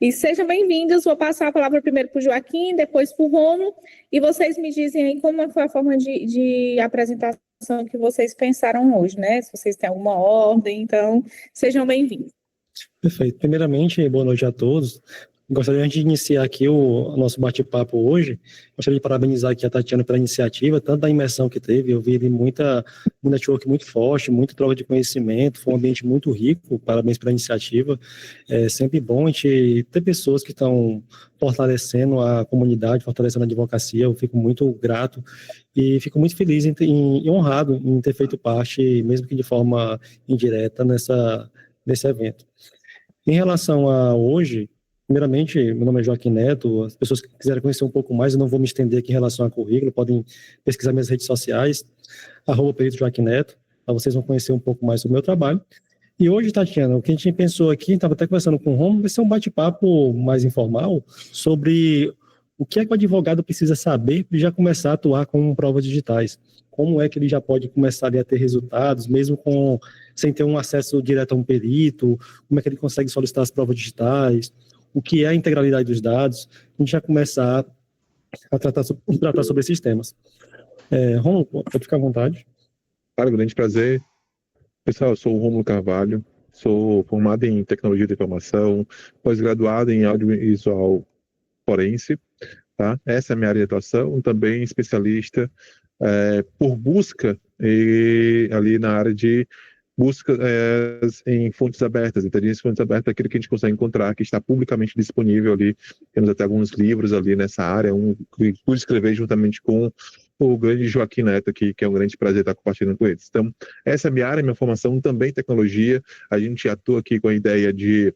E sejam bem-vindos. Vou passar a palavra primeiro para o Joaquim, depois para o Rômulo, e vocês me dizem aí como foi a forma de apresentação que vocês pensaram hoje, né? Se vocês têm alguma ordem, então sejam bem-vindos. Perfeito. Primeiramente, boa noite a todos. Gostaria, antes de iniciar aqui o nosso bate-papo hoje, gostaria de parabenizar aqui a Tatiana pela iniciativa, tanto da imersão que teve, eu vi ali um network muito forte, muita troca de conhecimento, foi um ambiente muito rico, parabéns pela iniciativa. É sempre bom a gente ter pessoas que estão fortalecendo a comunidade, fortalecendo a advocacia, eu fico muito grato e fico muito feliz e honrado em ter feito parte, mesmo que de forma indireta, nesse evento. Em relação a hoje, primeiramente, meu nome é Joaquim Neto, as pessoas que quiserem conhecer um pouco mais, eu não vou me estender aqui em relação ao currículo, podem pesquisar minhas redes sociais, @perito Joaquim Neto, lá vocês vão conhecer um pouco mais sobre o meu trabalho. E hoje, Tatiana, o que a gente pensou aqui, estava até conversando com o Romulo, vai ser um bate-papo mais informal sobre o que é que o advogado precisa saber para já começar a atuar com provas digitais. Como é que ele já pode começar a ter resultados, mesmo sem ter um acesso direto a um perito, como é que ele consegue solicitar as provas digitais, o que é a integralidade dos dados, a gente já começar a tratar sobre esses temas. Rômulo, pode ficar à vontade. Claro, grande prazer. Pessoal, eu sou o Rômulo Carvalho, sou formado em Tecnologia da Informação, pós-graduado em Audiovisual Forense, tá? Essa é a minha área de atuação, também especialista por busca ali na área de busca em fontes abertas, inteligência em fontes abertas, aquilo que a gente consegue encontrar, que está publicamente disponível ali. Temos até alguns livros ali nessa área, um que pude escrever juntamente com o grande Joaquim Neto aqui, que é um grande prazer estar compartilhando com eles. Então, essa é a minha área, minha formação também em tecnologia. A gente atua aqui com a ideia de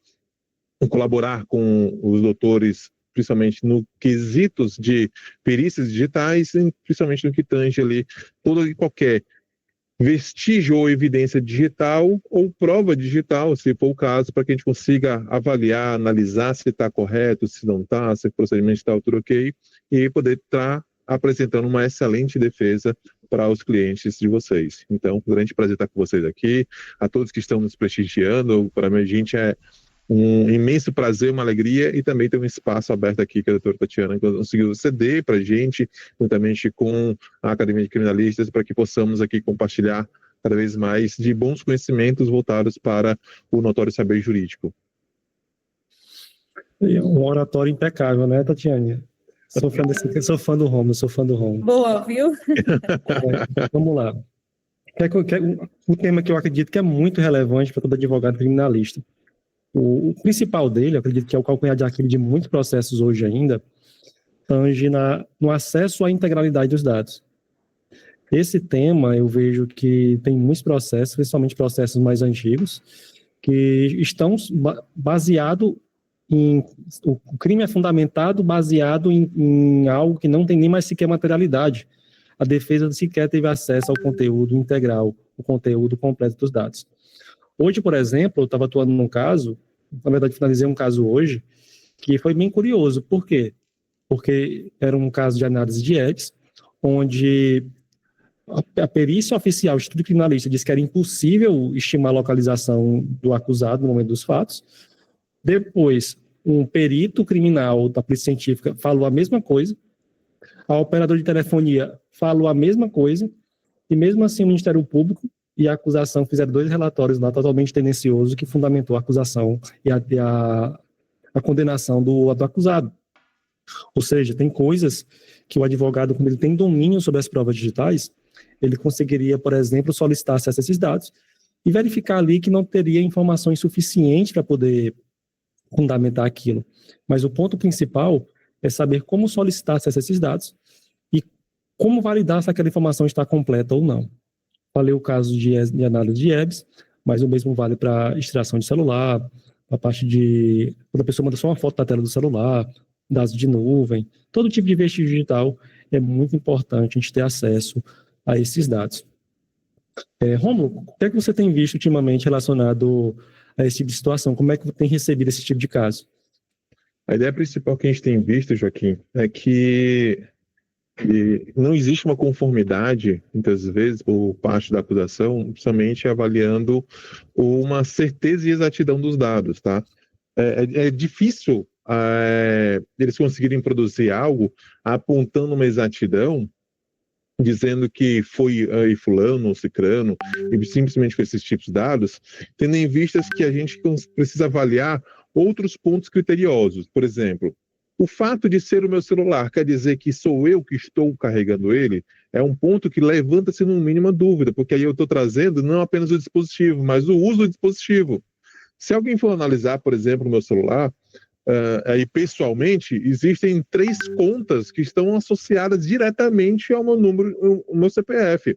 colaborar com os doutores, principalmente no quesitos de perícias digitais, e principalmente no que tange ali todo e qualquer vestígio ou evidência digital ou prova digital, se for o caso, para que a gente consiga avaliar, analisar se está correto, se não está, se o procedimento está tudo ok, e poder estar apresentando uma excelente defesa para os clientes de vocês. Então, um grande prazer estar com vocês aqui, a todos que estão nos prestigiando, para mim a gente é um imenso prazer, uma alegria, e também tem um espaço aberto aqui que a doutora Tatiana conseguiu ceder para a gente, juntamente com a Academia de Criminalistas, para que possamos aqui compartilhar cada vez mais de bons conhecimentos voltados para o notório saber jurídico. Um oratório impecável, né, Tatiana? Sou fã do Romulo. Boa, viu? Vamos lá. Um tema que eu acredito que é muito relevante para todo advogado criminalista. O principal dele, eu acredito que é o calcanhar de Aquiles de muitos processos hoje ainda, tange no acesso à integralidade dos dados. Esse tema, eu vejo que tem muitos processos, principalmente processos mais antigos, que estão baseados em... O crime é fundamentado baseado em algo que não tem nem mais sequer materialidade. A defesa sequer teve acesso ao conteúdo integral, o conteúdo completo dos dados. Hoje, por exemplo, eu estava atuando num caso, na verdade finalizei um caso hoje, que foi bem curioso. Por quê? Porque era um caso de análise de EDS, onde a perícia oficial, o Instituto Criminalista, disse que era impossível estimar a localização do acusado no momento dos fatos. Depois, um perito criminal da Polícia Científica falou a mesma coisa, a operadora de telefonia falou a mesma coisa, e mesmo assim o Ministério Público e a acusação fizeram 2 relatórios lá totalmente tendenciosos que fundamentou a acusação e a condenação do acusado. Ou seja, tem coisas que o advogado, quando ele tem domínio sobre as provas digitais, ele conseguiria, por exemplo, solicitar acesso a esses dados e verificar ali que não teria informações suficientes para poder fundamentar aquilo. Mas o ponto principal é saber como solicitar acesso a esses dados e como validar se aquela informação está completa ou não. Falei o caso de análise de EBS, mas o mesmo vale para extração de celular, a parte de... quando a pessoa manda só uma foto da tela do celular, dados de nuvem, todo tipo de vestígio digital, é muito importante a gente ter acesso a esses dados. Rômulo, o que é que você tem visto ultimamente relacionado a esse tipo de situação? Como é que você tem recebido esse tipo de caso? A ideia principal que a gente tem visto, Joaquim, é que não existe uma conformidade, muitas vezes, por parte da acusação, somente avaliando uma certeza e exatidão dos dados, tá? É difícil eles conseguirem produzir algo apontando uma exatidão, dizendo que foi fulano ou cicrano, e simplesmente com esses tipos de dados, tendo em vista que a gente precisa avaliar outros pontos criteriosos. Por exemplo, o fato de ser o meu celular quer dizer que sou eu que estou carregando ele? É um ponto que levanta-se no mínimo dúvida, porque aí eu estou trazendo não apenas o dispositivo, mas o uso do dispositivo. Se alguém for analisar, por exemplo, o meu celular, aí pessoalmente, existem 3 contas que estão associadas diretamente ao meu número, ao meu CPF.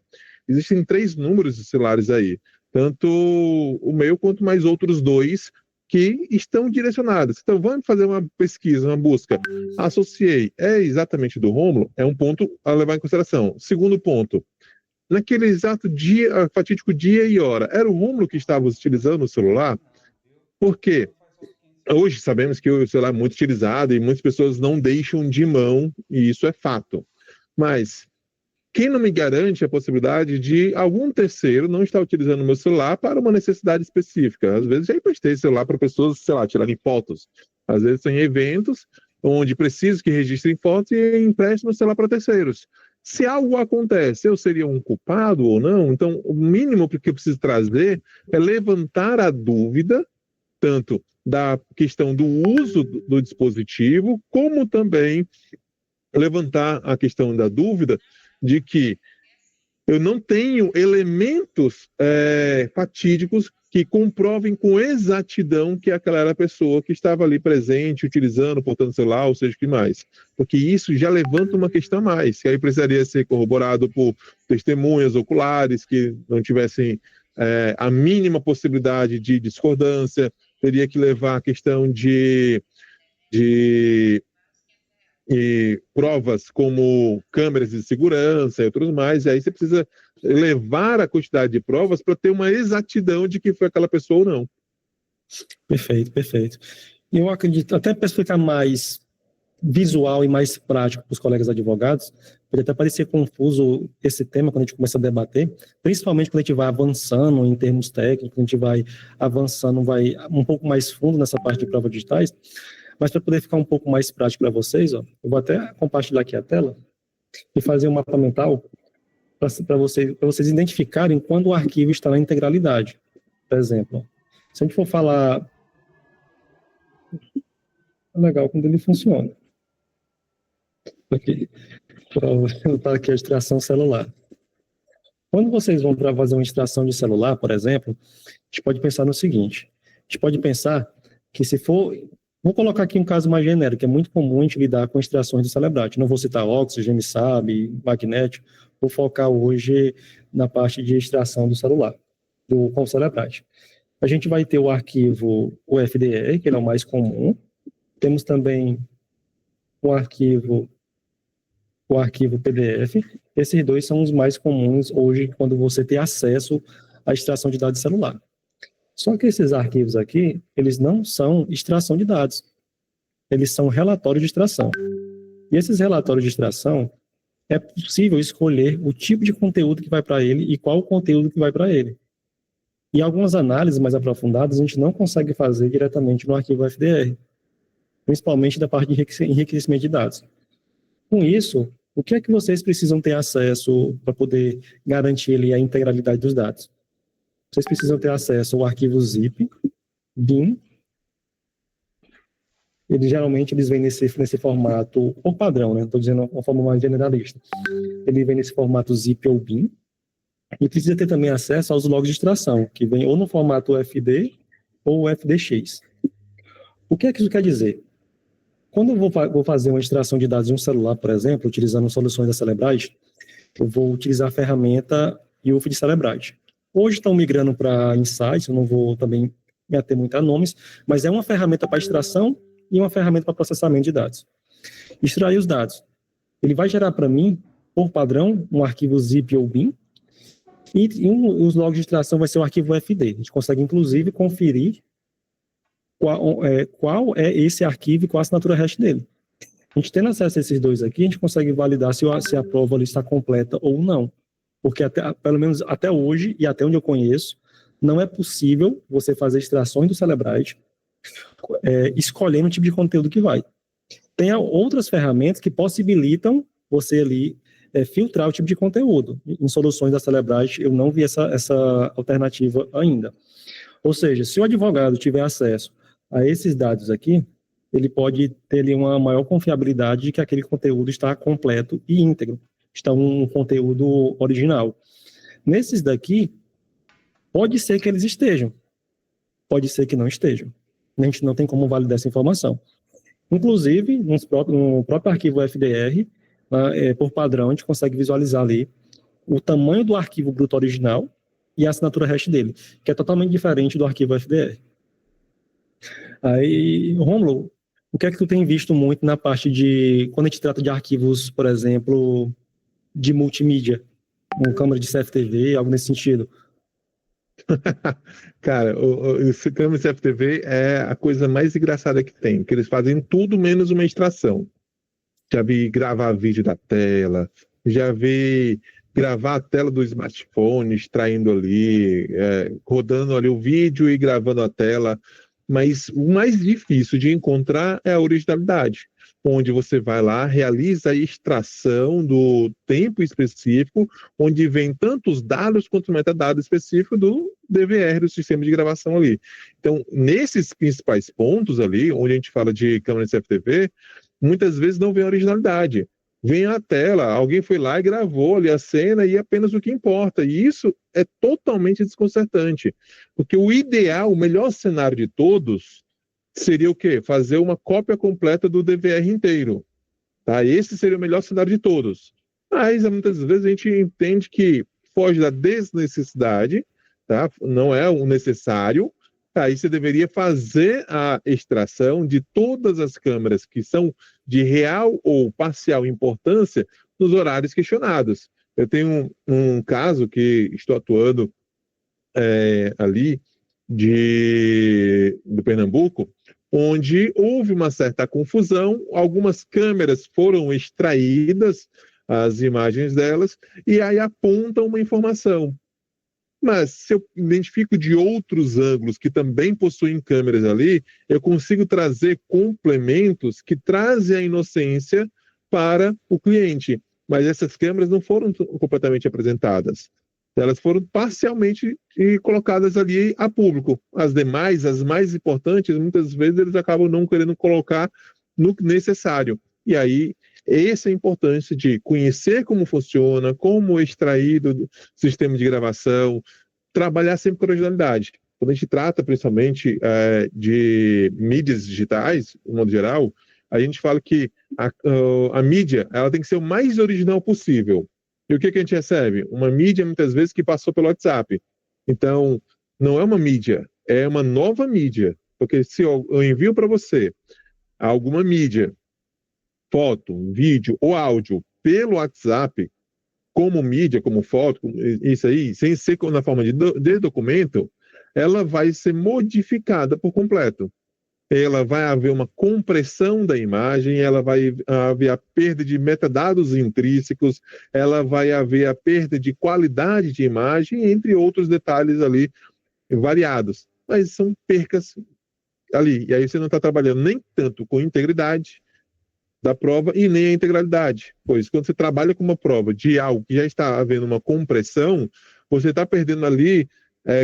Existem 3 números de celulares aí, tanto o meu quanto mais outros 2 que estão direcionados. Então, vamos fazer uma pesquisa, uma busca. Associei, é exatamente do Rômulo? É um ponto a levar em consideração. Segundo ponto, naquele exato dia, fatídico dia e hora, era o Rômulo que estava utilizando o celular? Por quê? Hoje sabemos que o celular é muito utilizado e muitas pessoas não deixam de mão, e isso é fato. Mas quem não me garante a possibilidade de algum terceiro não estar utilizando o meu celular para uma necessidade específica? Às vezes já emprestei celular para pessoas, sei lá, tirarem fotos. Às vezes tem eventos onde preciso que registrem fotos e empresto meu celular para terceiros. Se algo acontece, eu seria um culpado ou não? Então, o mínimo que eu preciso trazer é levantar a dúvida, tanto da questão do uso do dispositivo, como também levantar a questão da dúvida de que eu não tenho elementos fatídicos que comprovem com exatidão que aquela era a pessoa que estava ali presente, utilizando, portando celular, ou seja, o que mais. Porque isso já levanta uma questão a mais, que aí precisaria ser corroborado por testemunhas oculares que não tivessem a mínima possibilidade de discordância, teria que levar a questão de provas como câmeras de segurança e outros mais, e aí você precisa levar a quantidade de provas para ter uma exatidão de que foi aquela pessoa ou não. Perfeito, perfeito. E eu acredito, até para explicar mais visual e mais prático para os colegas advogados, pode até parecer confuso esse tema quando a gente começa a debater, principalmente quando a gente vai avançando em termos técnicos, quando a gente vai avançando, vai um pouco mais fundo nessa parte de provas digitais, mas para poder ficar um pouco mais prático para vocês, eu vou até compartilhar aqui a tela e fazer um mapa mental para vocês identificarem quando o arquivo está na integralidade. Por exemplo, se a gente for falar... É legal quando ele funciona. Aqui, para aqui a extração celular. Quando vocês vão para fazer uma extração de celular, por exemplo, a gente pode pensar no seguinte: a gente pode pensar que se for... Vou colocar aqui um caso mais genérico, que é muito comum a gente lidar com extrações do Cellebrite. Não vou citar Oxygen, MSAB, magnético, vou focar hoje na parte de extração do celular, com o Cellebrite. A gente vai ter o arquivo UFDR, que ele é o mais comum. Temos também o arquivo PDF. Esses 2 são os mais comuns hoje quando você tem acesso à extração de dados celular. Só que esses arquivos aqui, eles não são extração de dados. Eles são relatórios de extração. E esses relatórios de extração, é possível escolher o tipo de conteúdo que vai para ele e qual o conteúdo que vai para ele. E algumas análises mais aprofundadas a gente não consegue fazer diretamente no arquivo FDR, principalmente da parte de enriquecimento de dados. Com isso, o que é que vocês precisam ter acesso para poder garantir ali a integralidade dos dados? Vocês precisam ter acesso ao arquivo zip, bin. Geralmente eles vêm nesse formato, por padrão, né? Estou dizendo uma forma mais generalista. Ele vem nesse formato zip ou bin. E precisa ter também acesso aos logs de extração, que vem ou no formato UFD ou UFDX. O que é que isso quer dizer? Quando eu vou fazer uma extração de dados de um celular, por exemplo, utilizando soluções da Cellebrite, eu vou utilizar a ferramenta UF de Cellebrite. Hoje estão migrando para Insights, eu não vou também me ater muito a nomes, mas é uma ferramenta para extração e uma ferramenta para processamento de dados. Extrair os dados. Ele vai gerar para mim, por padrão, um arquivo zip ou bin, e os logs de extração vai ser um arquivo UFD. A gente consegue, inclusive, conferir qual é esse arquivo e qual a assinatura hash dele. A gente tendo acesso a esses 2 aqui, a gente consegue validar se a prova ali está completa ou não. Porque pelo menos até hoje, e até onde eu conheço, não é possível você fazer extrações do Cellebrite escolhendo o tipo de conteúdo que vai. Tem outras ferramentas que possibilitam você ali filtrar o tipo de conteúdo. Em soluções da Cellebrite, eu não vi essa alternativa ainda. Ou seja, se o advogado tiver acesso a esses dados aqui, ele pode ter ali uma maior confiabilidade de que aquele conteúdo está completo e íntegro, está um conteúdo original. Nesses daqui, pode ser que eles estejam, pode ser que não estejam. A gente não tem como validar essa informação. Inclusive, no próprio arquivo FDR, por padrão, a gente consegue visualizar ali o tamanho do arquivo bruto original e a assinatura hash dele, que é totalmente diferente do arquivo FDR. Aí, Rômulo, o que é que tu tem visto muito na parte de, quando a gente trata de arquivos, por exemplo, de multimídia, uma câmera de CFTV, algo nesse sentido? Cara, o câmera de CFTV é a coisa mais engraçada que tem, porque eles fazem tudo menos uma extração. Já vi gravar vídeo da tela, já vi gravar a tela do smartphone, extraindo ali, rodando ali o vídeo e gravando a tela. Mas o mais difícil de encontrar é a originalidade, onde você vai lá, realiza a extração do tempo específico, onde vem tanto os dados quanto o metadado específico do DVR, do sistema de gravação ali. Então, nesses principais pontos ali, onde a gente fala de câmera de CFTV, muitas vezes não vem a originalidade. Vem a tela, alguém foi lá e gravou ali a cena e apenas o que importa. E isso é totalmente desconcertante. Porque o ideal, o melhor cenário de todos, seria o quê? Fazer uma cópia completa do DVR inteiro. Tá? Esse seria o melhor cenário de todos. Mas muitas vezes a gente entende que foge da desnecessidade, tá? Não é o necessário. Aí você deveria fazer a extração de todas as câmeras que são de real ou parcial importância nos horários questionados. Eu tenho um caso que estou atuando ali do Pernambuco, onde houve uma certa confusão, algumas câmeras foram extraídas, as imagens delas, e aí apontam uma informação. Mas se eu identifico de outros ângulos que também possuem câmeras ali, eu consigo trazer complementos que trazem a inocência para o cliente. Mas essas câmeras não foram completamente apresentadas. Elas foram parcialmente colocadas ali a público. As demais, as mais importantes, muitas vezes eles acabam não querendo colocar no necessário. E aí, essa é a importância de conhecer como funciona, como extrair do sistema de gravação, trabalhar sempre com originalidade. Quando a gente trata, principalmente, de mídias digitais, de modo geral, a gente fala que a mídia ela tem que ser o mais original possível. E o que a gente recebe? Uma mídia, muitas vezes, que passou pelo WhatsApp. Então, não é uma mídia, é uma nova mídia. Porque se eu envio para você alguma mídia, foto, vídeo ou áudio pelo WhatsApp, como mídia, como foto, isso aí, sem ser na forma de documento, ela vai ser modificada por completo. Ela vai haver uma compressão da imagem, ela vai haver a perda de metadados intrínsecos, ela vai haver a perda de qualidade de imagem, entre outros detalhes ali variados. Mas são percas ali. E aí você não está trabalhando nem tanto com integridade da prova e nem a integralidade. Pois quando você trabalha com uma prova de algo que já está havendo uma compressão, você está perdendo ali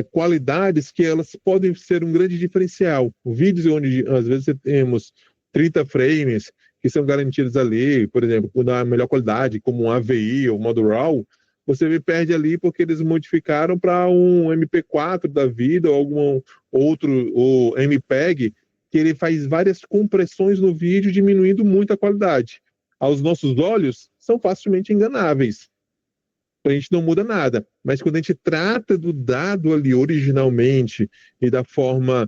qualidades que elas podem ser um grande diferencial. Vídeos onde às vezes temos 30 frames que são garantidos ali, por exemplo, da melhor qualidade, como um AVI ou modo RAW, você perde ali porque eles modificaram para um MP4 da vida ou algum outro, ou MPEG, que ele faz várias compressões no vídeo, diminuindo muito a qualidade. Aos nossos olhos, são facilmente enganáveis. A gente não muda nada. Mas quando a gente trata do dado ali originalmente e da forma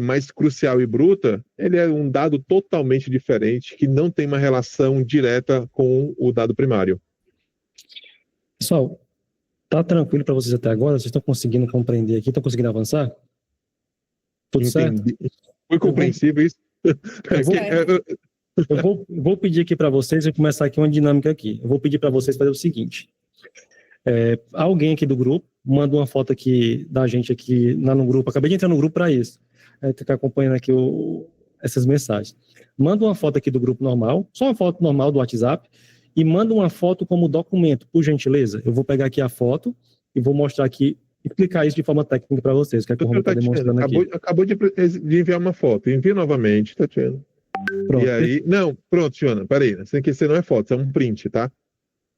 mais crucial e bruta, ele é um dado totalmente diferente, que não tem uma relação direta com o dado primário. Pessoal, tá tranquilo para vocês até agora? Vocês estão conseguindo compreender aqui? Estão conseguindo avançar? Tudo Entendi. certo? Foi compreensível isso? Eu vou pedir aqui para vocês, eu vou começar aqui uma dinâmica aqui. Eu vou pedir para vocês fazer o seguinte. Alguém aqui do grupo, manda uma foto aqui da gente aqui no grupo. Acabei de entrar no grupo para isso. A gente está acompanhando aqui essas mensagens. Manda uma foto aqui do grupo normal, só uma foto normal do WhatsApp, e manda uma foto como documento, por gentileza. Eu vou pegar aqui a foto e vou mostrar aqui, explicar isso de forma técnica para vocês, que é como está demonstrando aqui. Acabou de enviar uma foto. Envia novamente, Tatiana. Pronto. E aí, não, pronto, Tiana, peraí. Isso aqui não é foto, é um print, tá?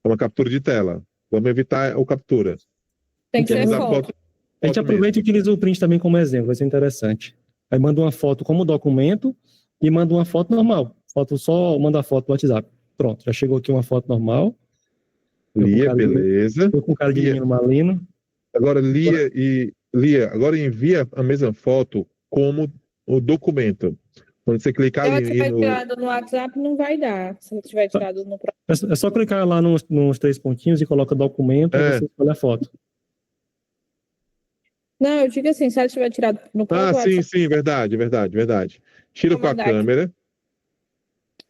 É uma captura de tela. Vamos evitar o captura. Tem que ser Usar foto. A gente aproveita e utiliza o print também como exemplo, vai ser interessante. Aí manda uma foto como documento e manda uma foto normal. Manda a foto do WhatsApp. Pronto, já chegou aqui uma foto normal. Lia, beleza. Eu com cara de menino malino. Agora, Lia, agora envia a mesma foto como o documento. Quando você clicar Se ela ali tiver tirado no WhatsApp, não vai dar. Se ela tiver tirado no É só clicar lá nos 3 pontinhos e coloca documento e você escolhe a foto. Não, eu digo assim, se ela tiver tirado no próprio WhatsApp. Sim, verdade. Tira Vou com a mandar aqui. câmera.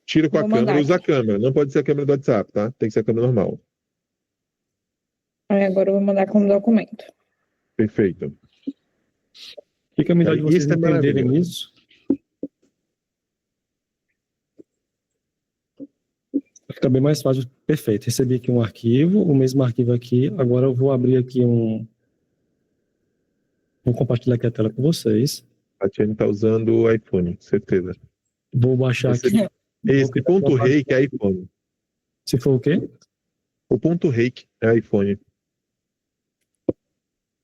Tira com a Vou câmera, mandar usa a aqui. câmera. Não pode ser a câmera do WhatsApp, tá? Tem que ser a câmera normal. Aí agora eu vou mandar como documento. Perfeito. Fica melhor de vocês Isso é entenderem maravilhoso. isso. Fica bem mais fácil. Perfeito. Recebi aqui um arquivo, o mesmo arquivo aqui. Agora eu vou abrir aqui Vou compartilhar aqui a tela com vocês. A Tiane está usando o iPhone, certeza. Vou baixar aqui. Esse ponto reiki é iPhone. Se for o quê? O ponto reiki é iPhone.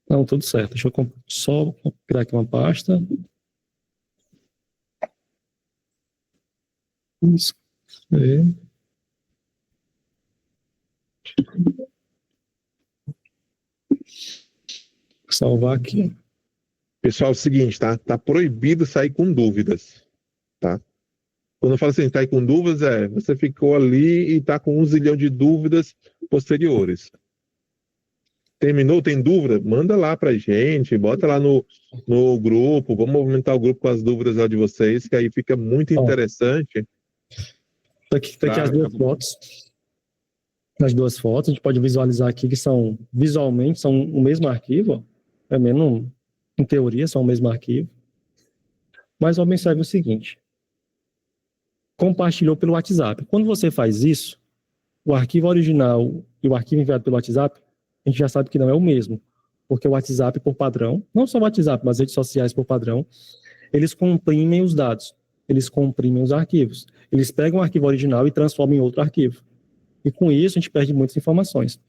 Não, tudo certo. Deixa eu só criar aqui uma pasta. Isso. Salvar aqui. Pessoal, é o seguinte, tá? Tá proibido sair com dúvidas, tá? Quando eu falo assim, tá aí com dúvidas, você ficou ali e tá com 1 zilhão de dúvidas posteriores. Terminou, tem dúvida? Manda lá pra gente, bota lá no grupo, vamos movimentar o grupo com as dúvidas lá de vocês, que aí fica muito interessante. Tá aqui as duas fotos. As duas fotos, a gente pode visualizar aqui que visualmente são o mesmo arquivo, ó. É menos, em teoria, são o mesmo arquivo. Mas observe o seguinte. Compartilhou pelo WhatsApp. Quando você faz isso, o arquivo original e o arquivo enviado pelo WhatsApp, a gente já sabe que não é o mesmo. Porque o WhatsApp, por padrão, não só o WhatsApp, mas as redes sociais, por padrão, eles comprimem os dados. Eles comprimem os arquivos. Eles pegam o arquivo original e transformam em outro arquivo. E com isso, a gente perde muitas informações.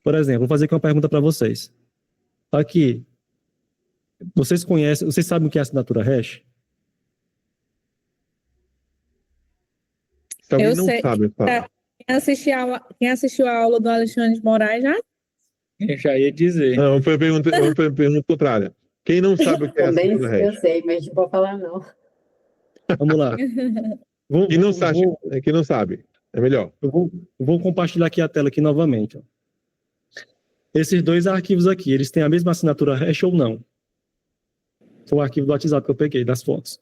Por exemplo, vou fazer aqui uma pergunta para vocês. Aqui, vocês sabem o que é assinatura hash? Se alguém Eu não sei. sabe, fala. Quem assistiu a aula do Alexandre de Moraes já? Eu já ia dizer. Não, foi uma pergunta contrária. Quem não sabe o que é Também assinatura eu hash? sei, mas não vou falar não. Vamos lá. Quem não sabe, é melhor. Eu vou compartilhar aqui a tela aqui novamente. Ó. Esses dois arquivos aqui, eles têm a mesma assinatura hash ou não? Foi o arquivo do WhatsApp que eu peguei, das fotos.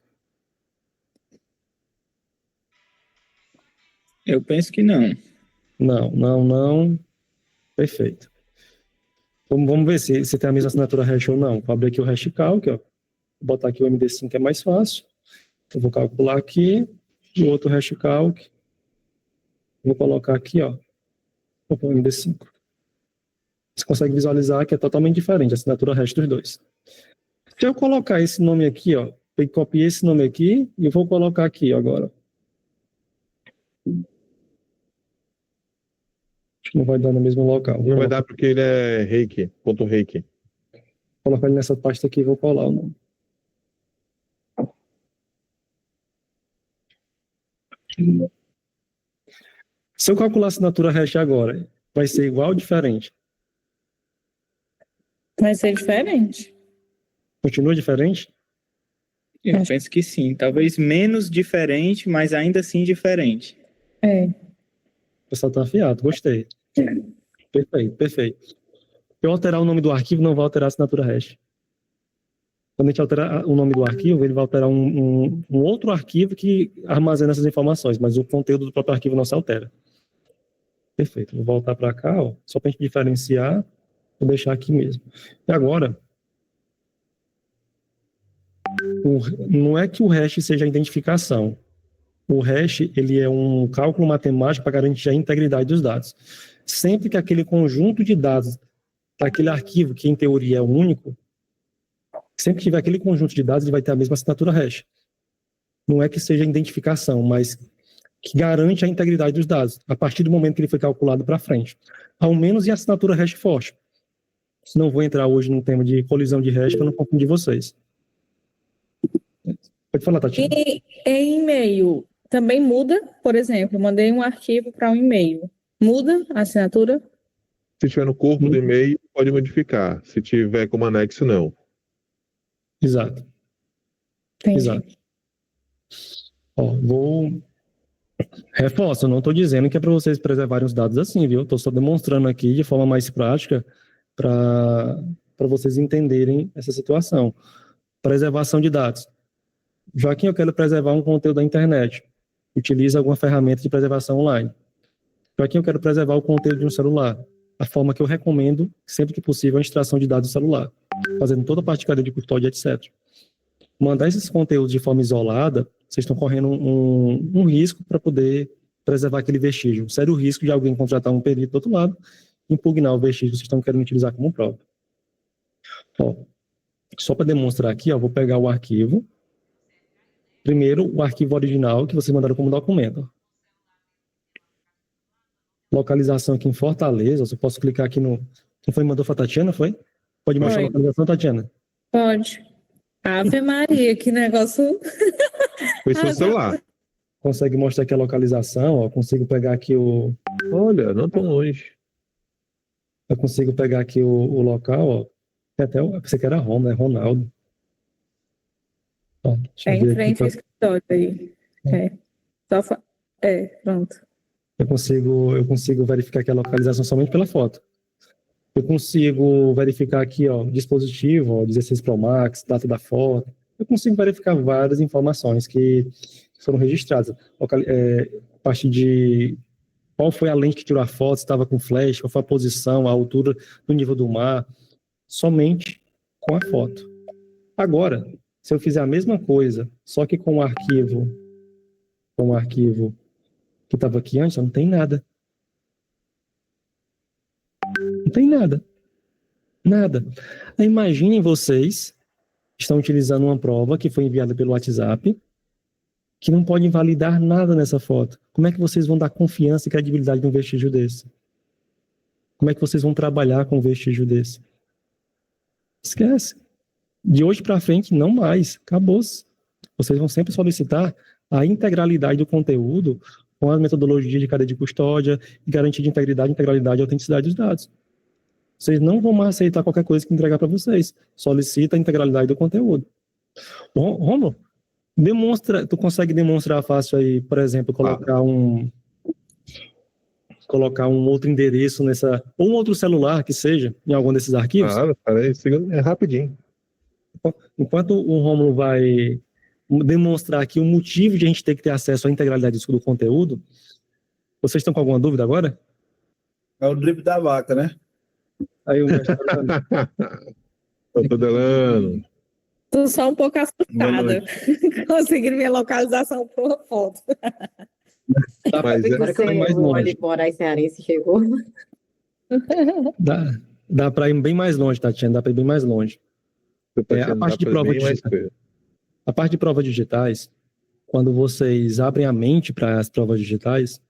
Eu penso que não. Não. Perfeito. Vamos ver se tem a mesma assinatura hash ou não. Vou abrir aqui o hash calc, ó. Vou botar aqui o MD5 que é mais fácil. Eu vou calcular aqui. E o outro hash calc. Vou colocar aqui, ó. Vou pôr o MD5. Você consegue visualizar que é totalmente diferente a assinatura hash dos dois. Se eu colocar esse nome aqui, ó. Eu copiei esse nome aqui e vou colocar aqui agora. Acho que não vai dar no mesmo local. Não vai dar porque ele é reiki, ponto reiki. Vou colocar ele nessa pasta aqui e vou colar o nome. Se eu calcular a assinatura hash agora, vai ser igual ou diferente? Vai ser diferente. Continua diferente? Eu penso que sim. Talvez menos diferente, mas ainda assim diferente. É. O pessoal tá afiado, gostei. Perfeito. Se eu alterar o nome do arquivo, não vai alterar a assinatura hash. Quando a gente alterar o nome do arquivo, ele vai alterar um outro arquivo que armazena essas informações, mas o conteúdo do próprio arquivo não se altera. Perfeito. Vou voltar para cá, ó, só para a gente diferenciar. Vou deixar aqui mesmo. E agora, Não é que o hash seja a identificação. O hash, ele é um cálculo matemático para garantir a integridade dos dados. Sempre que aquele conjunto de dados daquele arquivo, que em teoria é único, sempre que tiver aquele conjunto de dados, ele vai ter a mesma assinatura hash. Não é que seja a identificação, mas que garante a integridade dos dados, a partir do momento que ele foi calculado para frente. Ao menos em assinatura hash forte. Não vou entrar hoje no tema de colisão de hash para não confundir vocês. Pode falar, Tatiana. E em e-mail, também muda? Por exemplo, eu mandei um arquivo para um e-mail. Muda a assinatura? Se tiver no corpo do e-mail, pode modificar. Se tiver como anexo, não. Exato. Entendi. Exato. Ó, reforço, eu não estou dizendo que é para vocês preservarem os dados assim, viu? Estou só demonstrando aqui de forma mais prática para vocês entenderem essa situação. Preservação de dados. Joaquim, eu quero preservar um conteúdo da internet. Utiliza alguma ferramenta de preservação online. Joaquim, eu quero preservar o conteúdo de um celular. A forma que eu recomendo, sempre que possível, é a extração de dados do celular, fazendo toda a parte de cadeia de custódia, etc. Mandar esses conteúdos de forma isolada, vocês estão correndo um risco para poder preservar aquele vestígio. Um sério risco de alguém contratar um perito do outro lado e impugnar o vestígio que vocês estão querendo utilizar como prova. Ó, só para demonstrar aqui, ó, vou pegar o arquivo. Primeiro, o arquivo original que vocês mandaram como documento. Localização aqui em Fortaleza. Eu posso clicar aqui no... Quem foi que mandou? Foi a Tatiana, foi? Pode mostrar a localização, Tatiana? Pode. Ave Maria, que negócio... Foi seu celular. Consegue mostrar aqui a localização, ó. Consigo pegar aqui o... Olha, não tão longe. Eu consigo pegar aqui o local, ó. Tem até eu pensei que era Rom, né? Ronaldo. Ó, deixa eu É ver em aqui frente ao escritório aí. Pronto. Eu consigo verificar aqui a localização somente pela foto. Eu consigo verificar aqui, ó, dispositivo, ó, 16 Pro Max, data da foto. Eu consigo verificar várias informações que foram registradas. A partir de qual foi a lente que tirou a foto, se estava com flash, qual foi a posição, a altura do nível do mar, somente com a foto. Agora, se eu fizer a mesma coisa, só que com o arquivo que estava aqui antes, não tem nada. Não tem nada. Nada. Aí, imaginem vocês estão utilizando uma prova que foi enviada pelo WhatsApp, que não pode invalidar nada nessa foto. Como é que vocês vão dar confiança e credibilidade num vestígio desse? Como é que vocês vão trabalhar com um vestígio desse? Esquece. De hoje para frente, não mais. Acabou-se. Vocês vão sempre solicitar a integralidade do conteúdo com a metodologia de cadeia de custódia e garantia de integridade, integralidade e autenticidade dos dados. Vocês não vão mais aceitar qualquer coisa que entregar para vocês. Solicita a integralidade do conteúdo. Romulo, tu consegue demonstrar fácil aí, por exemplo, colocar um outro endereço ou um outro celular que seja, em algum desses arquivos? Peraí, é rapidinho. Enquanto o Romulo vai demonstrar aqui o motivo de a gente ter que ter acesso à integralidade do conteúdo, vocês estão com alguma dúvida agora? É o drip da vaca, né? Aí o mestre Tô delando. Tô só um pouco assustada. Conseguiram minha localização por uma foto. Mas mais longe. Moraes cearense chegou. Dá para ir bem mais longe, Tatiana, dá para ir bem mais longe. A parte de provas digitais, quando vocês abrem a mente para as provas digitais,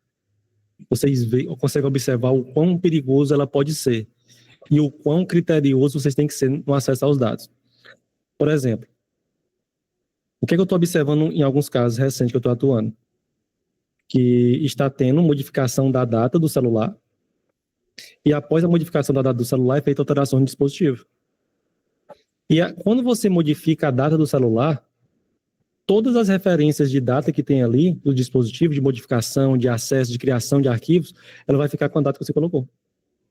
vocês conseguem observar o quão perigoso ela pode ser e o quão criterioso vocês têm que ser no acesso aos dados. Por exemplo, o que eu estou observando em alguns casos recentes que eu estou atuando? Que está tendo modificação da data do celular e após a modificação da data do celular é feita alteração no dispositivo. E quando você modifica a data do celular, todas as referências de data que tem ali, do dispositivo, de modificação, de acesso, de criação de arquivos, ela vai ficar com a data que você colocou.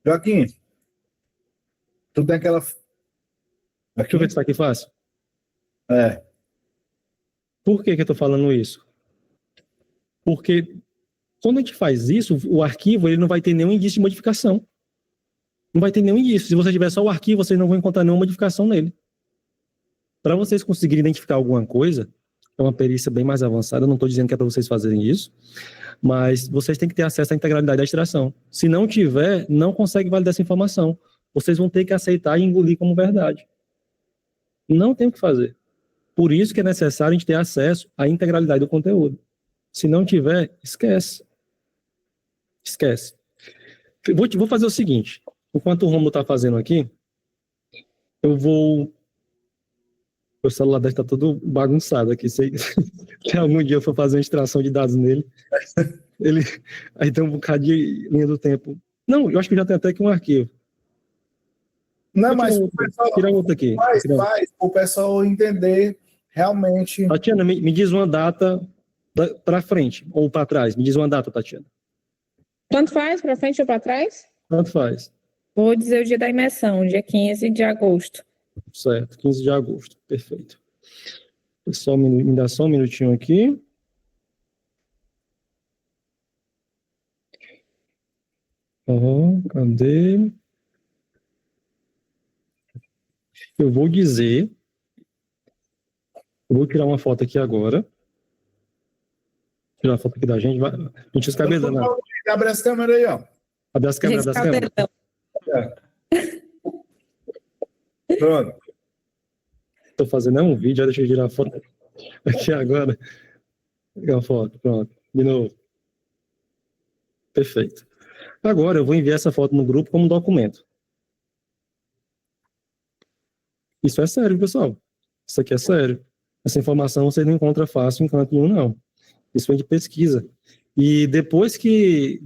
Joaquim, tu tem aquela... Deixa eu ver se está aqui fácil. É. Por que eu estou falando isso? Porque quando a gente faz isso, o arquivo ele não vai ter nenhum indício de modificação. Não vai ter nenhum indício. Se você tiver só o arquivo, vocês não vão encontrar nenhuma modificação nele. Para vocês conseguirem identificar alguma coisa, é uma perícia bem mais avançada, eu não estou dizendo que é para vocês fazerem isso, mas vocês têm que ter acesso à integralidade da extração. Se não tiver, não consegue validar essa informação. Vocês vão ter que aceitar e engolir como verdade. Não tem o que fazer. Por isso que é necessário a gente ter acesso à integralidade do conteúdo. Se não tiver, esquece. Esquece. Vou fazer o seguinte. Enquanto o Romulo está fazendo aqui, eu vou... O celular deve estar todo bagunçado aqui. Se algum dia eu for fazer uma extração de dados nele, aí tem um bocado de linha do tempo. Não, eu acho que já tem até aqui um arquivo. Não, Vou mas tirar outro, tira outro aqui. faz o pessoal entender realmente. Tatiana, me diz uma data para frente ou para trás. Me diz uma data, Tatiana. Tanto faz, para frente ou para trás? Tanto faz. Vou dizer o dia da imersão, dia 15 de agosto. Certo, 15 de agosto. Perfeito. Só me dá só um minutinho aqui. Cadê? Eu vou dizer... Eu vou tirar uma foto aqui agora. Tirar a foto aqui da gente. Vai. Não tinha cabelo, não. Abre as câmeras aí, ó. Abre as câmeras, abre as câmeras. Pronto. Estou fazendo um vídeo, deixa eu tirar a foto aqui agora. Pegar a foto, pronto. De novo. Perfeito. Agora eu vou enviar essa foto no grupo como documento. Isso é sério, pessoal. Isso aqui é sério. Essa informação você não encontra fácil em canto nenhum, não. Isso vem de pesquisa. E depois que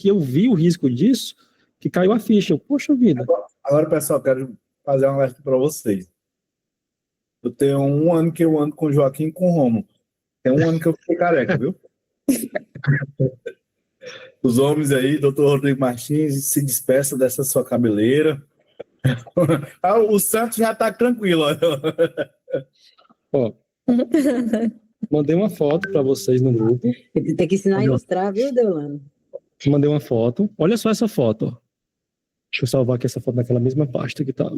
eu vi o risco disso, que caiu a ficha. Poxa vida. Agora, pessoal, quero fazer um alerta para vocês. Eu tenho um ano que eu ando com o Joaquim e com o Romo. Tem um ano que eu fiquei careca, viu? Os homens aí, doutor Rodrigo Martins, se despeça dessa sua cabeleira. O Santos já tá tranquilo. Ó, mandei uma foto para vocês no grupo. Tem que ensinar a ilustrar, viu, Deolano? Mandei uma foto. Olha só essa foto. Ó. Deixa eu salvar aqui essa foto naquela mesma pasta que tá.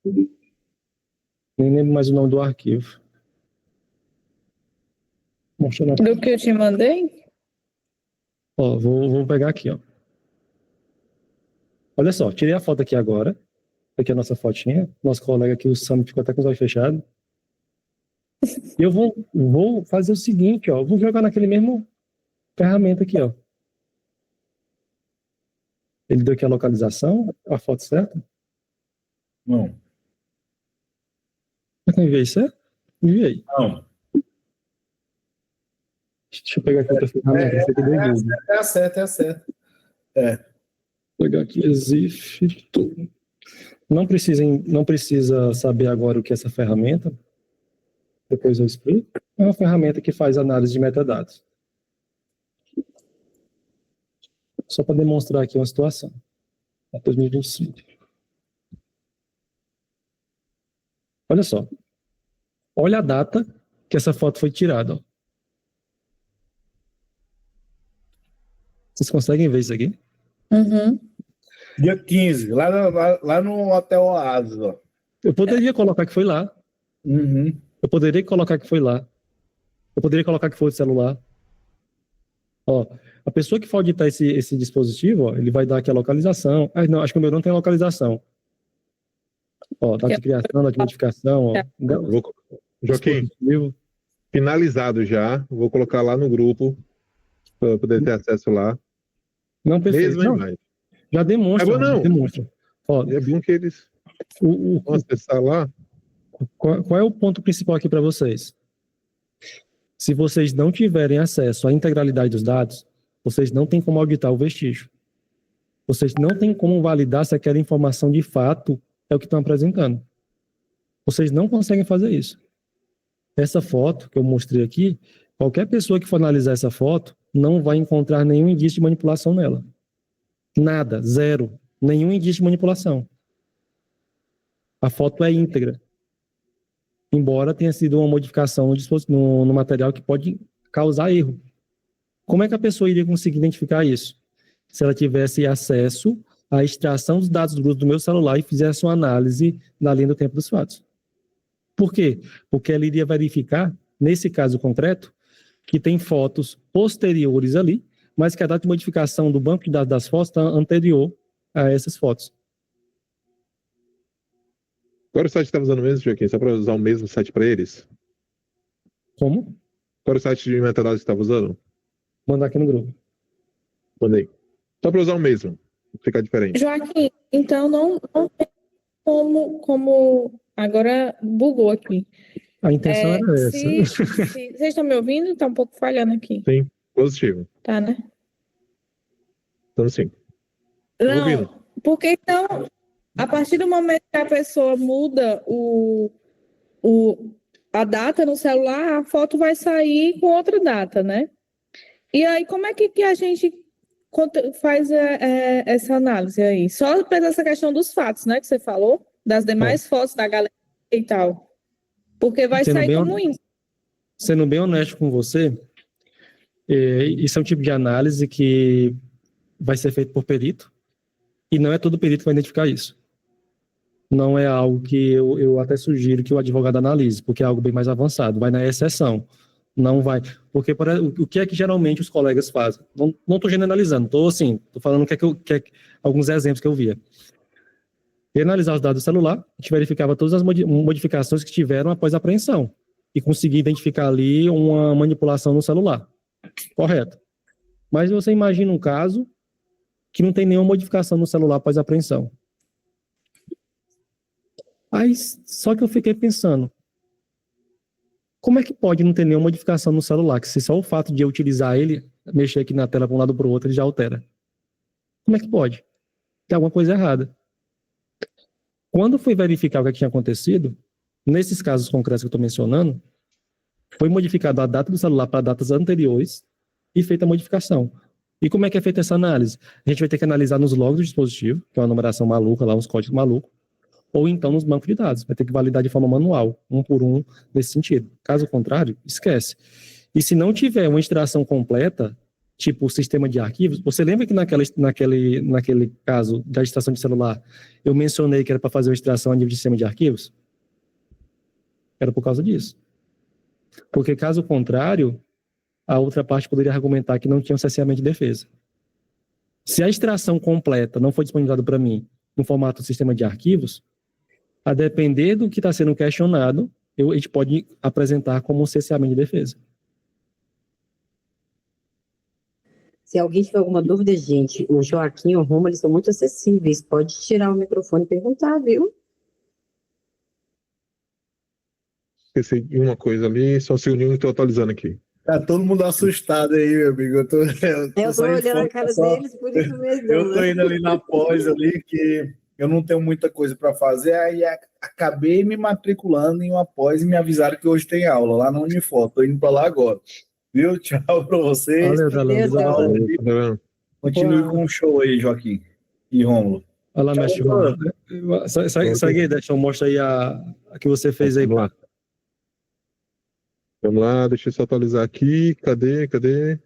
Nem lembro mais o nome do arquivo. Mostrando Do que eu te mandei? Ó, vou pegar aqui, ó. Olha só, tirei a foto aqui agora. Aqui é a nossa fotinha. Nosso colega aqui, o Sam, ficou até com os olhos fechados. E eu vou fazer o seguinte, ó. Vou jogar naquele mesmo ferramenta aqui, ó. Ele deu aqui a localização, a foto certa. Não. Eu enviei certo? Enviei. Não. Deixa eu pegar aqui outra ferramenta. Esse aqui deu Google. É a certa. Vou pegar aqui, exif. Não precisa saber agora o que é essa ferramenta. Depois eu explico. É uma ferramenta que faz análise de metadados. Só para demonstrar aqui uma situação. 2025. Olha só. Olha a data que essa foto foi tirada. Ó. Vocês conseguem ver isso aqui? Uhum. Dia 15, lá no Hotel Oasis, ó. Eu poderia colocar que foi lá. Uhum. Eu poderia colocar que foi lá. Eu poderia colocar que foi o celular. Ó, a pessoa que for auditar esse dispositivo, ó, ele vai dar aqui a localização. Ah, não, acho que o meu não tem localização. Ó, data de criação, data de notificação. Ó, Joaquim, finalizado já. Vou colocar lá no grupo para poder ter acesso lá. Não, perfeito. Mesmo Não, imagem. já demonstra. Agora não. Já demonstra. Ó, É bom que eles vão acessar lá. Qual é o ponto principal aqui para vocês? Se vocês não tiverem acesso à integralidade dos dados, vocês não têm como auditar o vestígio. Vocês não têm como validar se aquela informação de fato é o que estão apresentando. Vocês não conseguem fazer isso. Essa foto que eu mostrei aqui, qualquer pessoa que for analisar essa foto não vai encontrar nenhum indício de manipulação nela. Nada, zero. Nenhum indício de manipulação. A foto é íntegra. Embora tenha sido uma modificação no material que pode causar erro. Como é que a pessoa iria conseguir identificar isso? Se ela tivesse acesso à extração dos dados do meu celular e fizesse uma análise na linha do tempo dos fatos. Por quê? Porque ela iria verificar, nesse caso concreto, que tem fotos posteriores ali, mas que a data de modificação do banco de dados das fotos está anterior a essas fotos. Qual era o site que estava usando mesmo, Joaquim? Só para usar o mesmo site para eles? Como? Qual era o site de metadados que estava usando? Mandar aqui no grupo. Mandei. Só para usar o mesmo, ficar diferente. Joaquim, então não tem como. Agora bugou aqui. A intenção era essa. Vocês estão me ouvindo? Está um pouco falhando aqui. Sim, positivo. Tá, né? Então, sim. Não, ouvindo. porque então, a partir do momento que a pessoa muda a data no celular, a foto vai sair com outra data, né? E aí, como é que a gente faz essa análise aí? Só pela essa questão dos fatos, né, que você falou, das demais fotos da galera e tal. Porque vai sair como isso. Sendo bem honesto com você, isso é um tipo de análise que vai ser feito por perito, e não é todo perito que vai identificar isso. Não é algo que eu até sugiro que o advogado analise, porque é algo bem mais avançado, vai na exceção. Não vai, porque o que é que geralmente os colegas fazem? Não estou generalizando, estou falando alguns exemplos que eu via. E analisar os dados do celular, a gente verificava todas as modificações que tiveram após a apreensão e conseguir identificar ali uma manipulação no celular. Correto. Mas você imagina um caso que não tem nenhuma modificação no celular após a apreensão. Aí, só que eu fiquei pensando, como é que pode não ter nenhuma modificação no celular, que se só o fato de eu utilizar ele, mexer aqui na tela para um lado para o outro, ele já altera? Como é que pode? Tem alguma coisa errada. Quando fui verificar o que tinha acontecido, nesses casos concretos que eu estou mencionando, foi modificada a data do celular para datas anteriores e feita a modificação. E como é que é feita essa análise? A gente vai ter que analisar nos logs do dispositivo, que é uma numeração maluca, lá uns códigos malucos, ou então nos bancos de dados. Vai ter que validar de forma manual, um por um, nesse sentido. Caso contrário, esquece. E se não tiver uma extração completa, tipo o sistema de arquivos, você lembra que naquele caso da extração de celular, eu mencionei que era para fazer uma extração a nível de sistema de arquivos? Era por causa disso. Porque caso contrário, a outra parte poderia argumentar que não tinha um cerceamento de defesa. Se a extração completa não for disponibilizada para mim no formato do sistema de arquivos, a depender do que está sendo questionado, a gente pode apresentar como um cerceamento de defesa. Se alguém tiver alguma dúvida, gente, o Joaquim e o Romulo, eles são muito acessíveis. Pode tirar o microfone e perguntar, viu? Esqueci de uma coisa ali, só um segundinho que estou atualizando aqui. Tá todo mundo assustado aí, meu amigo. Eu tô olhando a cara deles, por isso mesmo. Eu tô indo ali na pós ali, que eu não tenho muita coisa para fazer, aí acabei me matriculando em uma pós e me avisaram que hoje tem aula lá na Unifor. Tô indo para lá agora. Viu? Tchau para vocês. Valeu. Continue com o show aí, Joaquim e Rômulo. Olha lá, mestre Rômulo. Segue aí, deixa eu mostrar aí a que você fez aí. Vamos lá, deixa eu só atualizar aqui. Cadê?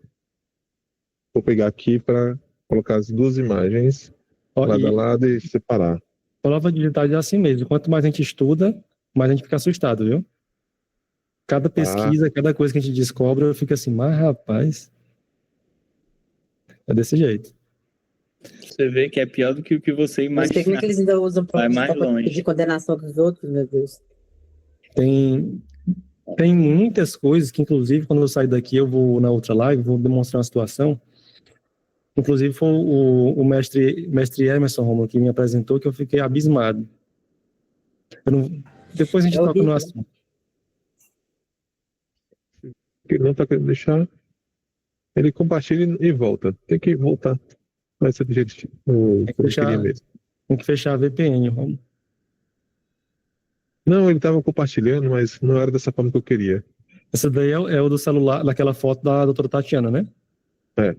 Vou pegar aqui para colocar as duas imagens lado a lado e separar. Prova digital é assim mesmo. Quanto mais a gente estuda, mais a gente fica assustado, viu? Cada pesquisa, cada coisa que a gente descobre, eu fico assim, mas rapaz, é desse jeito. Você vê que é pior do que o que você Mas imagina. como é que eles ainda usam Vai mais longe. de condenação dos outros, meu Deus? Tem muitas coisas que, inclusive, quando eu sair daqui, eu vou na outra live, vou demonstrar uma situação. Inclusive, foi o mestre Emerson Romulo que me apresentou, que eu fiquei abismado. Depois a gente toca no assunto. Ele não está querendo deixar. Ele compartilha e volta. Tem que voltar. Vai ser do jeito que eu queria mesmo. Tem que fechar a VPN, Romulo. Não, ele estava compartilhando, mas não era dessa forma que eu queria. Essa daí é o do celular, daquela foto da doutora Tatiana, né? É.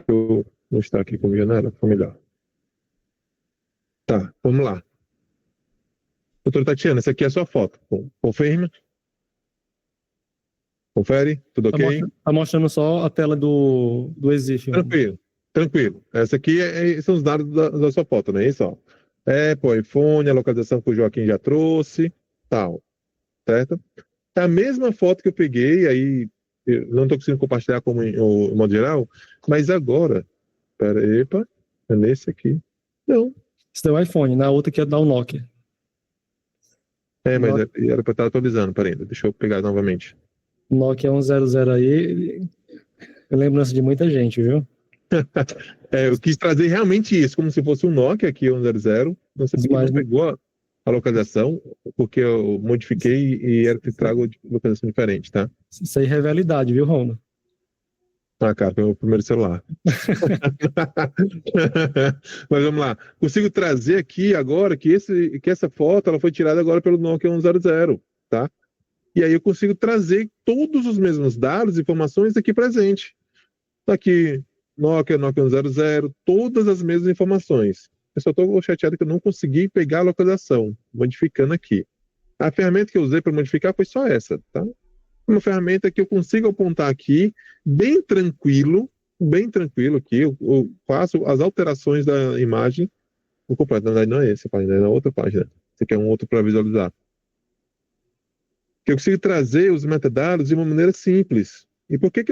Eu vou estar aqui com a janela, ficou melhor. Tá, vamos lá. Doutora Tatiana, essa aqui é a sua foto. Confirma. Confere, tudo ok? Tá mostrando só a tela do Exif. Tranquilo. Essa aqui são os dados da sua foto, não é isso? Ó. IPhone, a localização que o Joaquim já trouxe. tal, certo? É a mesma foto que eu peguei, aí eu não estou conseguindo compartilhar como o modo geral, mas agora, epa, é nesse aqui. Não, Esse é o iPhone, na outra que é da Nokia. mas Nokia, era para estar atualizando, peraí, deixa eu pegar novamente. Nokia 100 aí, é lembrança de muita gente, viu? Eu quis trazer realmente isso, como se fosse um Nokia aqui, 100, não sei porque Mas não pegou a localização, porque eu modifiquei e era que trago de localização diferente, tá? isso aí é realidade, viu, Romulo? Ah, cara, foi o meu primeiro celular. Mas vamos lá. Consigo trazer aqui agora que essa foto ela foi tirada agora pelo Nokia 100, tá? E aí eu consigo trazer todos os mesmos dados e informações aqui presente. Tá aqui, Nokia 100, todas as mesmas informações. Eu só estou chateado que eu não consegui pegar a localização, modificando aqui. A ferramenta que eu usei para modificar foi só essa, tá? Uma ferramenta que eu consigo apontar aqui, bem tranquilo aqui, eu faço as alterações da imagem, o completo, na verdade não é essa página, é na outra página. Esse aqui é um outro para visualizar. Que eu consigo trazer os metadados de uma maneira simples. E por que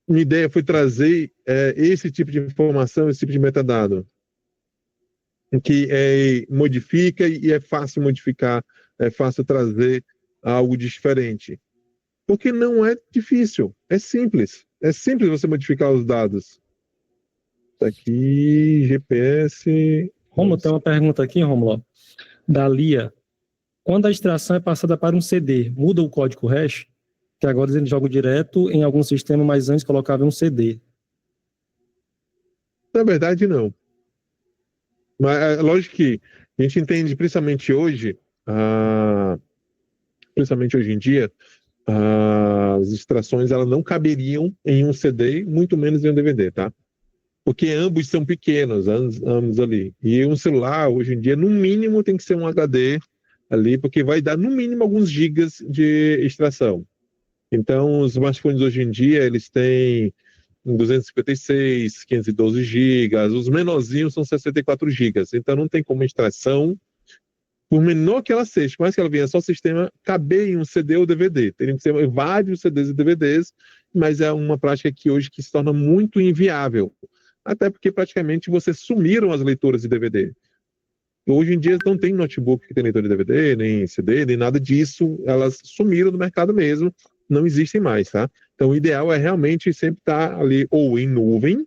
minha ideia foi trazer esse tipo de informação, esse tipo de metadado? Que modifica e é fácil modificar, é fácil trazer algo diferente. Porque não é difícil, é simples. É simples você modificar os dados. Tá aqui, GPS. Romulo, tem uma pergunta aqui, Romulo, da Lia. Quando a extração é passada para um CD, muda o código hash? Que agora eles jogam direto em algum sistema, mas antes colocava um CD. Na verdade, não. Mas é lógico que a gente entende, principalmente hoje em dia, as extrações elas não caberiam em um CD, muito menos em um DVD, tá? Porque ambos são pequenos, ambos ali. E um celular, hoje em dia, no mínimo tem que ser um HD ali, porque vai dar no mínimo alguns gigas de extração. Então, os smartphones hoje em dia, eles têm 256, 512 gigas, os menorzinhos são 64 gigas. Então, não tem como a extração, por menor que ela seja, mais que ela venha só o sistema, caber em um CD ou DVD. Teriam que ser vários CDs e DVDs, mas é uma prática que hoje que se torna muito inviável. Até porque praticamente vocês sumiram as leituras de DVD. Hoje em dia não tem notebook que tem leitor de DVD, nem CD, nem nada disso. Elas sumiram do mercado mesmo, não existem mais, tá? Então o ideal é realmente sempre estar ali ou em nuvem,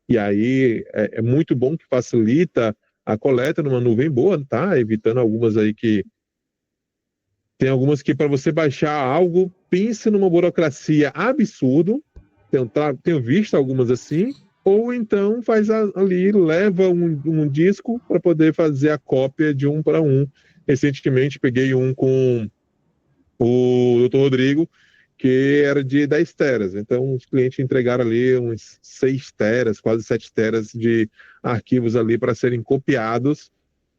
e aí é muito bom que facilita a coleta numa nuvem boa, tá? Evitando algumas aí que... Tem algumas que para você baixar algo, pense numa burocracia absurdo. Tenho visto algumas assim. Ou então faz ali, leva um disco para poder fazer a cópia de um para um. Recentemente peguei um com o Dr. Rodrigo, que era de 10 teras. Então os clientes entregaram ali uns 6 teras, quase 7 teras de arquivos ali para serem copiados,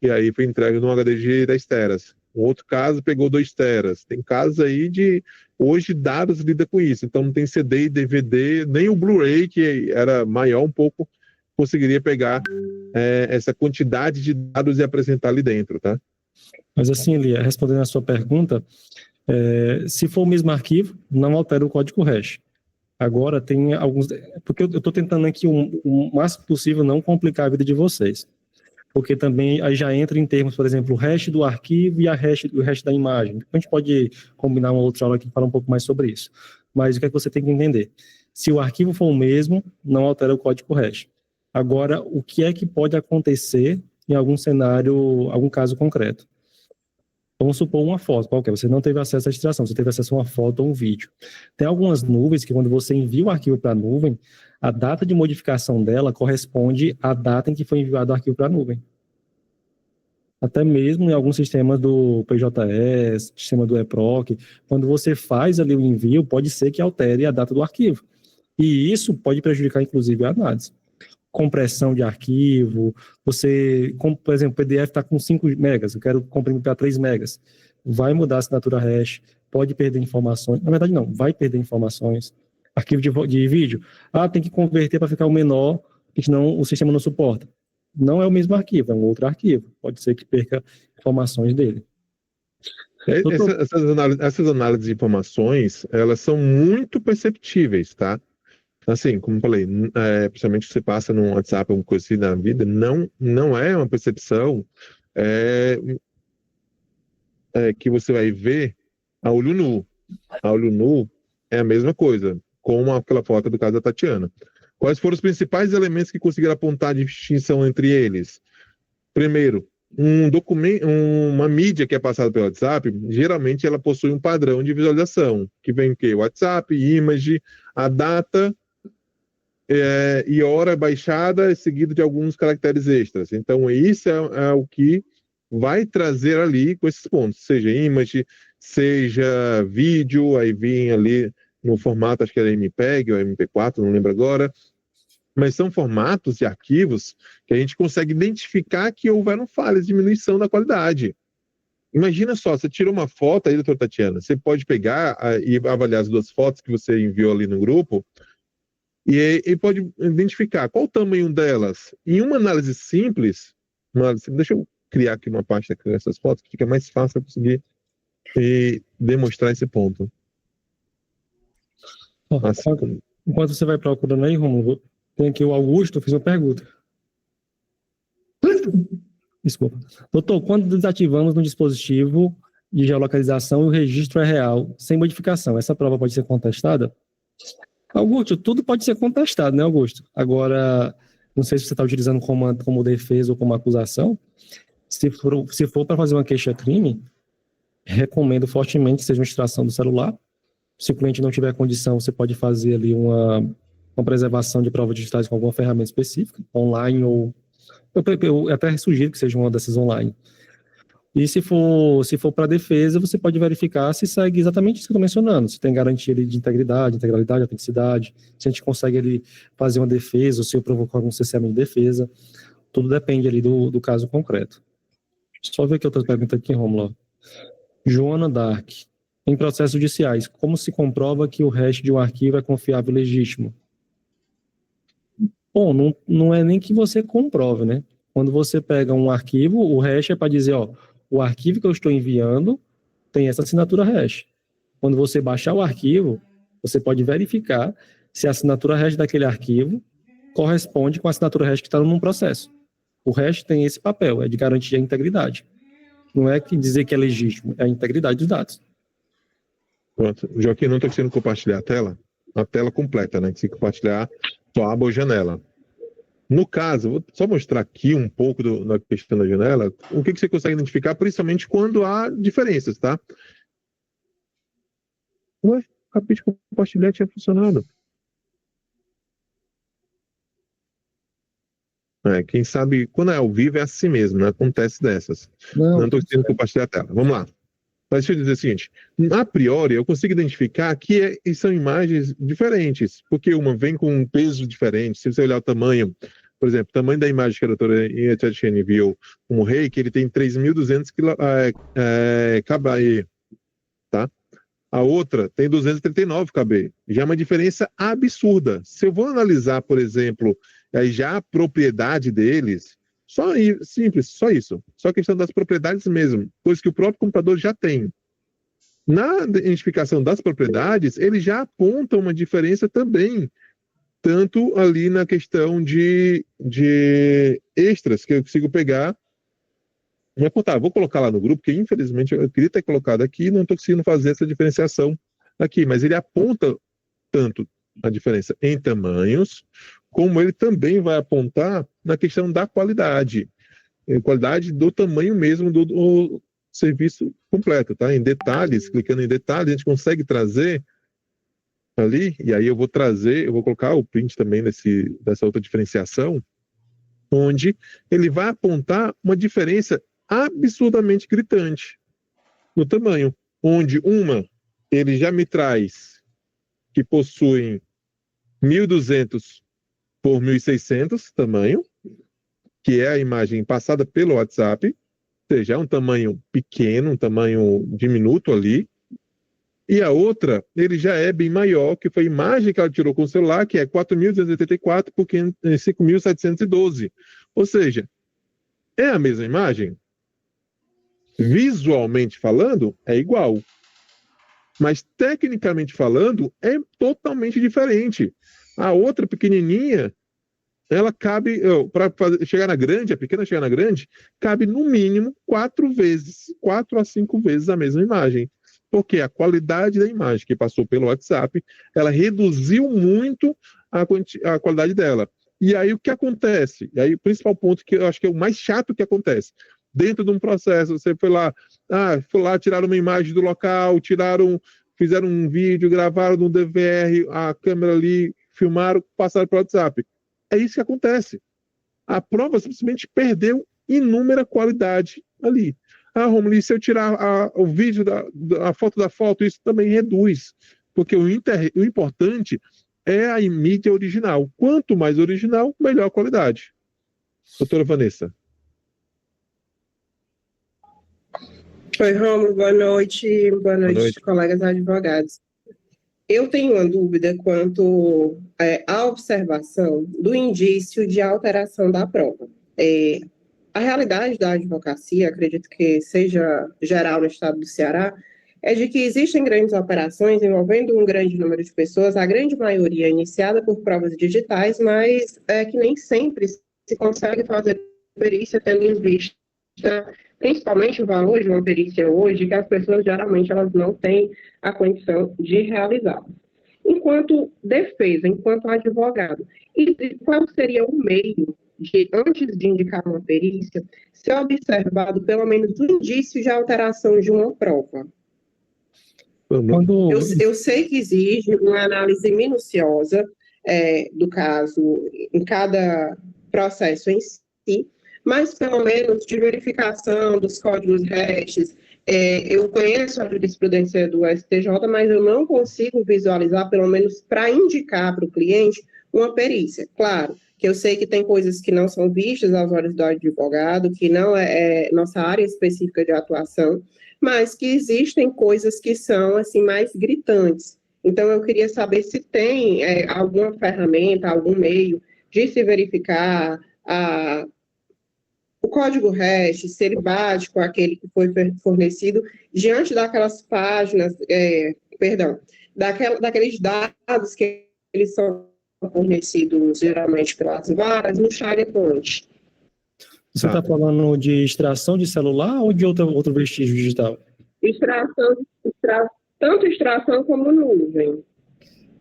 e aí foi entregue num HD de 10 teras. Um outro caso pegou 2 teras. Tem casos aí de... Hoje, dados lida com isso. Então, não tem CD e DVD, nem o Blu-ray, que era maior um pouco, conseguiria pegar essa quantidade de dados e apresentar ali dentro, tá? Mas assim, Lia, respondendo a sua pergunta, se for o mesmo arquivo, não altera o código hash. Agora, tem alguns... Porque eu estou tentando aqui o máximo possível não complicar a vida de vocês. Porque também aí já entra em termos, por exemplo, o hash do arquivo e o hash da imagem. A gente pode combinar uma outra aula aqui e falar um pouco mais sobre isso. Mas o que é que você tem que entender? Se o arquivo for o mesmo, não altera o código hash. Agora, o que é que pode acontecer em algum cenário, algum caso concreto? Vamos supor uma foto qualquer, você não teve acesso à extração, você teve acesso a uma foto ou um vídeo. Tem algumas nuvens que quando você envia o arquivo para a nuvem, a data de modificação dela corresponde à data em que foi enviado o arquivo para a nuvem. Até mesmo em alguns sistemas do PJS, sistema do EPROC, quando você faz ali o envio, pode ser que altere a data do arquivo. E isso pode prejudicar, inclusive, a análise. Compressão de arquivo, por exemplo, o PDF está com 5 megas, eu quero comprimir para 3 megas. Vai mudar a assinatura hash, pode perder informações. Na verdade, não, vai perder informações. Arquivo de vídeo, tem que converter para ficar o menor, porque senão o sistema não suporta. Não é o mesmo arquivo, é um outro arquivo. Pode ser que perca informações dele. Doutor, Essas análises de informações, elas são muito perceptíveis, tá? Assim, como eu falei, principalmente se você passa no WhatsApp, alguma coisa assim na vida, não é uma percepção é, que você vai ver a olho nu. A olho nu é a mesma coisa, como aquela foto do caso da Tatiana. Quais foram os principais elementos que conseguiram apontar a distinção entre eles? Primeiro, um documento, uma mídia que é passada pelo WhatsApp, geralmente ela possui um padrão de visualização, que vem o quê? WhatsApp, image, a data e hora baixada, seguido de alguns caracteres extras. Então, isso é o que vai trazer ali com esses pontos, seja image, seja vídeo, aí vem ali no formato, acho que era MPEG ou MP4, não lembro agora, mas são formatos de arquivos que a gente consegue identificar que houveram falhas, diminuição da qualidade. Imagina só, você tirou uma foto aí, doutora Tatiana, você pode pegar e avaliar as duas fotos que você enviou ali no grupo e pode identificar qual o tamanho delas. Em uma análise simples, deixa eu criar aqui uma pasta com essas fotos, que fica mais fácil eu conseguir demonstrar esse ponto. Assim, enquanto você vai procurando aí, Romulo, tem aqui o Augusto, fez uma pergunta. Desculpa. Doutor, quando desativamos no dispositivo de geolocalização e o registro é real, sem modificação, essa prova pode ser contestada? Augusto, tudo pode ser contestado, né, Augusto? Agora, não sei se você está utilizando como defesa ou como acusação. Se for para fazer uma queixa-crime, recomendo fortemente que seja uma extração do celular. Se o cliente não tiver condição, você pode fazer ali uma preservação de provas digitais com alguma ferramenta específica, online ou... Eu até sugiro que seja uma dessas online. E se for para defesa, você pode verificar se segue exatamente isso que eu estou mencionando, se tem garantia ali de integridade, integralidade, autenticidade, se a gente consegue ali fazer uma defesa, ou se eu provocar algum cerceamento de defesa. Tudo depende ali do caso concreto. Só ver aqui outra pergunta aqui, Romulo. Joana Dark. Em processos judiciais, como se comprova que o hash de um arquivo é confiável e legítimo? Bom, não é nem que você comprove, né? Quando você pega um arquivo, o hash é para dizer, ó, o arquivo que eu estou enviando tem essa assinatura hash. Quando você baixar o arquivo, você pode verificar se a assinatura hash daquele arquivo corresponde com a assinatura hash que está num processo. O hash tem esse papel, é de garantir a integridade. Não é que dizer que é legítimo, é a integridade dos dados. Pronto. Joaquim, não estou conseguindo compartilhar a tela completa, né? Se compartilhar só aba ou janela. No caso, vou só mostrar aqui um pouco da questão da janela, o que você consegue identificar, principalmente quando há diferenças, tá? Ué, acabei de compartilhar, tinha funcionado. Quem sabe, quando é ao vivo é assim mesmo, né? Acontece dessas. Não estou conseguindo compartilhar a tela. Vamos lá. Mas deixa eu dizer o seguinte, a priori eu consigo identificar que são imagens diferentes, porque uma vem com um peso diferente, se você olhar o tamanho, por exemplo, o tamanho da imagem que a doutora Tatiana enviou como rei, que ele tem 3.200 KB, tá? A outra tem 239 KB, já é uma diferença absurda. Se eu vou analisar, por exemplo, já a propriedade deles, simples, só isso. Só a questão das propriedades mesmo, coisa que o próprio computador já tem. Na identificação das propriedades, ele já aponta uma diferença também, tanto ali na questão de extras, que eu consigo pegar e apontar. Vou colocar lá no grupo, porque infelizmente eu queria ter colocado aqui e não estou conseguindo fazer essa diferenciação aqui, mas ele aponta tanto a diferença em tamanhos, como ele também vai apontar na questão da qualidade do tamanho mesmo do serviço completo, tá? Em detalhes, clicando em detalhes, a gente consegue trazer ali, e aí eu vou colocar o print também dessa outra diferenciação, onde ele vai apontar uma diferença absurdamente gritante no tamanho, onde ele já me traz que possuem 1.200 por 1.600 tamanho, que é a imagem passada pelo WhatsApp, ou seja, é um tamanho pequeno, um tamanho diminuto ali, e a outra, ele já é bem maior, que foi a imagem que ela tirou com o celular, que é 4.284 por 5.712. Ou seja, é a mesma imagem? Visualmente falando, é igual. Mas tecnicamente falando, é totalmente diferente. A outra pequenininha, ela cabe, para chegar na grande, a pequena chegar na grande, cabe no mínimo 4 a 5 vezes a mesma imagem. Porque a qualidade da imagem que passou pelo WhatsApp, ela reduziu muito a qualidade dela. E aí o que acontece? E aí o principal ponto que eu acho que é o mais chato que acontece. Dentro de um processo, você foi lá, tiraram uma imagem do local, fizeram um vídeo, gravaram no DVR, a câmera ali, filmaram, passaram para o WhatsApp. É isso que acontece. A prova simplesmente perdeu inúmera qualidade ali. Romulo, se eu tirar o vídeo, a foto da foto, isso também reduz. Porque o importante é a mídia original. Quanto mais original, melhor a qualidade. Doutora Vanessa. Oi, Romulo, boa noite. Boa noite, colegas advogados. Eu tenho uma dúvida quanto à observação do indício de alteração da prova. A realidade da advocacia, acredito que seja geral no estado do Ceará, é de que existem grandes operações envolvendo um grande número de pessoas, a grande maioria iniciada por provas digitais, mas que nem sempre se consegue fazer perícia tendo em vista principalmente o valor de uma perícia hoje, que as pessoas geralmente elas não têm a condição de realizar. Enquanto defesa, enquanto advogado, e qual seria o meio de, antes de indicar uma perícia, ser observado pelo menos um indício de alteração de uma prova? Eu sei que exige uma análise minuciosa do caso em cada processo em si, mas pelo menos de verificação dos códigos hashes. Eu conheço a jurisprudência do STJ, mas eu não consigo visualizar, pelo menos para indicar para o cliente, uma perícia. Claro, que eu sei que tem coisas que não são vistas aos olhos do advogado, que não é nossa área específica de atuação, mas que existem coisas que são assim mais gritantes. Então, eu queria saber se tem alguma ferramenta, algum meio de se verificar o código hash, se ele bate com aquele que foi fornecido diante daquelas páginas, daqueles dados que eles são fornecidos geralmente pelas varas no SharePoint. Você está falando de extração de celular ou de outro vestígio digital? Tanto extração como nuvem.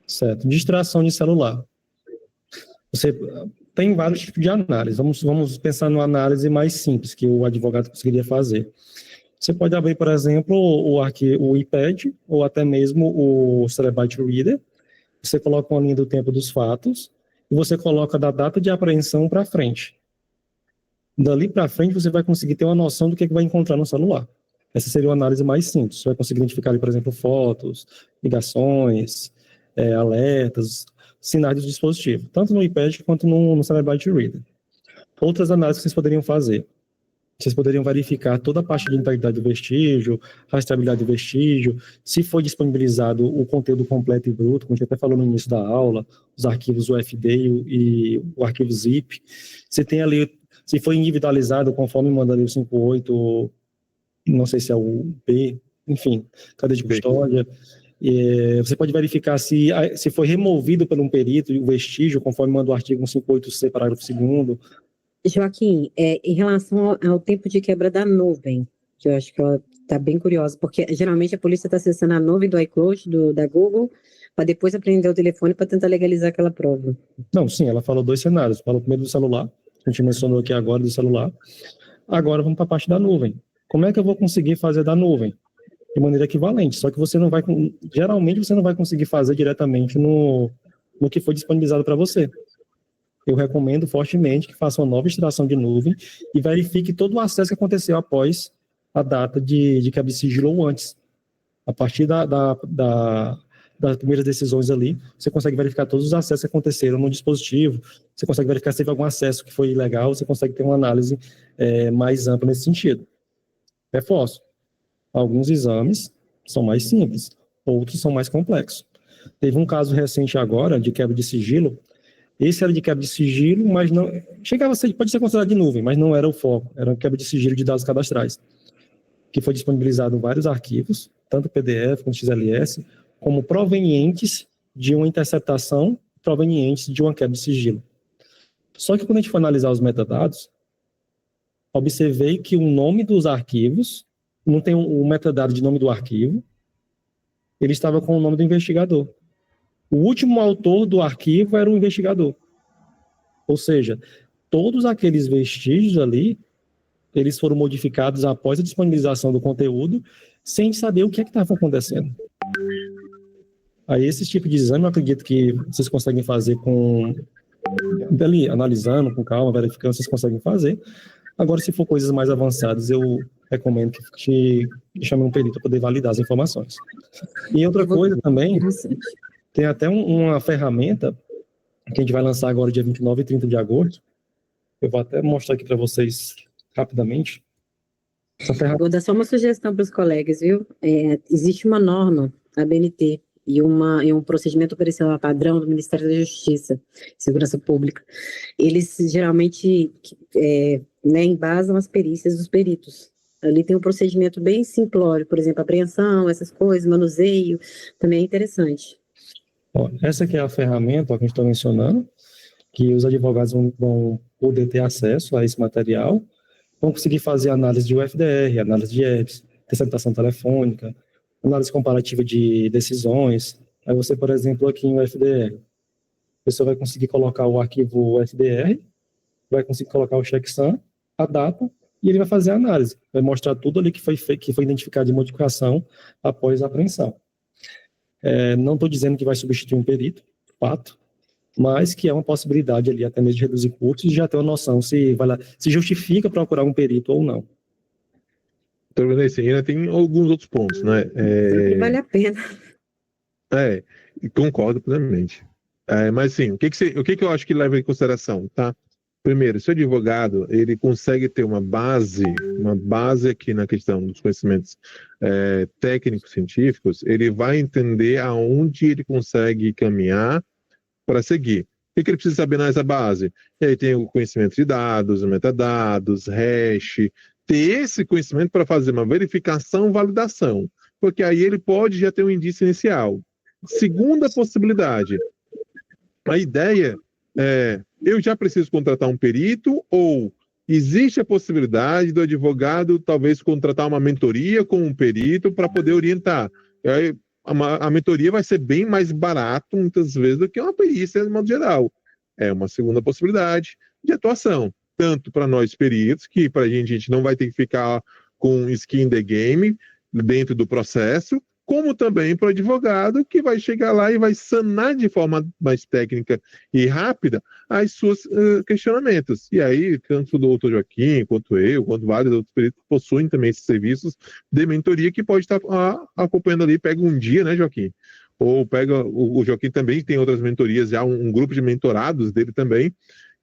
Certo, de extração de celular. Você tem vários tipos de análise. Vamos pensar numa análise mais simples que o advogado conseguiria fazer. Você pode abrir, por exemplo, o iPad ou até mesmo o Celebrite Reader. Você coloca uma linha do tempo dos fatos e você coloca da data de apreensão para frente. Dali para frente, você vai conseguir ter uma noção do que vai encontrar no celular. Essa seria uma análise mais simples. Você vai conseguir identificar, por exemplo, fotos, ligações, alertas, sinais do dispositivo, tanto no iPad quanto no Celebrite Reader. Outras análises que vocês poderiam fazer. Vocês poderiam verificar toda a parte de integridade do vestígio, rastreabilidade do vestígio, se foi disponibilizado o conteúdo completo e bruto, como a gente até falou no início da aula, os arquivos UFD e o arquivo zip. Se tem ali, se foi individualizado conforme manda ali o 58, não sei se é o B, enfim, cadeia de custódia. Você pode verificar se foi removido por um perito o vestígio, conforme manda o artigo 158C, parágrafo 2º. Joaquim, em relação ao tempo de quebra da nuvem, que eu acho que ela está bem curiosa, porque geralmente a polícia está acessando a nuvem do iCloud, da Google, para depois aprender o telefone para tentar legalizar aquela prova. Não, sim, ela falou 2 cenários. Falou primeiro do celular, a gente mencionou aqui agora do celular. Agora vamos para a parte da nuvem. Como é que eu vou conseguir fazer da nuvem? De maneira equivalente, só que geralmente você não vai conseguir fazer diretamente no que foi disponibilizado para você. Eu recomendo fortemente que faça uma nova extração de nuvem e verifique todo o acesso que aconteceu após a data de quebra de sigilo ou antes. A partir das primeiras decisões ali, você consegue verificar todos os acessos que aconteceram no dispositivo, você consegue verificar se teve algum acesso que foi ilegal, você consegue ter uma análise mais ampla nesse sentido. Reforço. Alguns exames são mais simples, outros são mais complexos. Teve um caso recente agora de quebra de sigilo. Esse era de quebra de sigilo, mas não pode ser considerado de nuvem, mas não era o foco. Era quebra de sigilo de dados cadastrais. O que foi disponibilizado vários arquivos, tanto PDF quanto XLS, como provenientes de uma interceptação, provenientes de uma quebra de sigilo. Só que quando a gente for analisar os metadados, observei que o nome dos arquivos, não tem o metadado de nome do arquivo, ele estava com o nome do investigador. O último autor do arquivo era o investigador. Ou seja, todos aqueles vestígios ali, eles foram modificados após a disponibilização do conteúdo, sem saber o que é que estava acontecendo. Aí esse tipo de exame, eu acredito que vocês conseguem fazer ali, analisando com calma, verificando, vocês conseguem fazer. Agora, se for coisas mais avançadas, eu recomendo que chame um perito para poder validar as informações. E outra coisa também, tem até uma ferramenta que a gente vai lançar agora dia 29 e 30 de agosto. Eu vou até mostrar aqui para vocês rapidamente. Vou dar só uma sugestão para os colegas, viu? Existe uma norma, a BNT, e um procedimento operacional padrão do Ministério da Justiça, Segurança Pública. Eles geralmente embasam as perícias dos peritos. Ali tem um procedimento bem simplório, por exemplo, apreensão, essas coisas, manuseio, também é interessante. Essa aqui é a ferramenta que a gente está mencionando, que os advogados vão poder ter acesso a esse material, vão conseguir fazer análise de UFDR, análise de EPS, interceptação telefônica, análise comparativa de decisões. Aí você, por exemplo, aqui em UFDR, a pessoa vai conseguir colocar o arquivo UFDR, vai conseguir colocar o checksum, a data, e ele vai fazer a análise. Vai mostrar tudo ali que foi identificado de modificação após a apreensão. Não estou dizendo que vai substituir um perito, fato, mas que é uma possibilidade ali, até mesmo de reduzir custos e já ter uma noção se justifica procurar um perito ou não. Então, ainda tem alguns outros pontos, né? Sempre vale a pena. Concordo plenamente. Mas, sim, o que eu acho que leva em consideração, tá? Primeiro, se o advogado, ele consegue ter uma base aqui na questão dos conhecimentos técnicos, científicos, ele vai entender aonde ele consegue caminhar para seguir. O que ele precisa saber nessa base? E aí tem o conhecimento de dados, metadados, hash, ter esse conhecimento para fazer uma verificação, validação, porque aí ele pode já ter um indício inicial. Segunda possibilidade, a ideia eu já preciso contratar um perito ou existe a possibilidade do advogado talvez contratar uma mentoria com um perito para poder orientar. Aí, a mentoria vai ser bem mais barato, muitas vezes, do que uma perícia, de modo geral. É uma segunda possibilidade de atuação, tanto para nós peritos, que para a gente não vai ter que ficar com skin in the game dentro do processo, como também para o advogado, que vai chegar lá e vai sanar de forma mais técnica e rápida as suas questionamentos. E aí, tanto o doutor Joaquim, quanto eu, quanto vários outros peritos possuem também esses serviços de mentoria que pode estar acompanhando ali, pega um dia, né, Joaquim? Ou pega, o Joaquim também tem outras mentorias, já um grupo de mentorados dele também,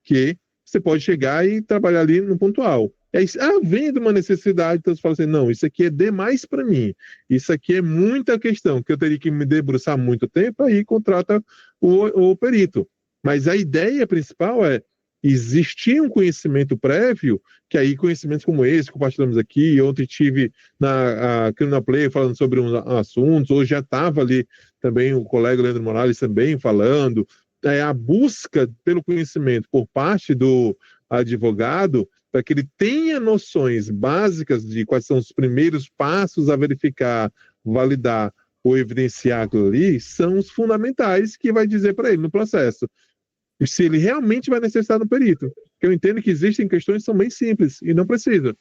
que você pode chegar e trabalhar ali no pontual. E aí, havendo uma necessidade, então você fala assim, não, isso aqui é demais para mim, isso aqui é muita questão, que eu teria que me debruçar muito tempo, aí contrata o perito. Mas a ideia principal é existir um conhecimento prévio, que aí conhecimentos como esse, compartilhamos aqui, ontem tive na Criminal Play falando sobre uns assuntos, hoje já estava ali também o colega Leandro Morales também falando, a busca pelo conhecimento por parte do advogado, para que ele tenha noções básicas de quais são os primeiros passos a verificar, validar ou evidenciar aquilo ali, são os fundamentais que vai dizer para ele no processo. Se ele realmente vai necessitar do perito. Porque eu entendo que existem questões que são bem simples e não precisa.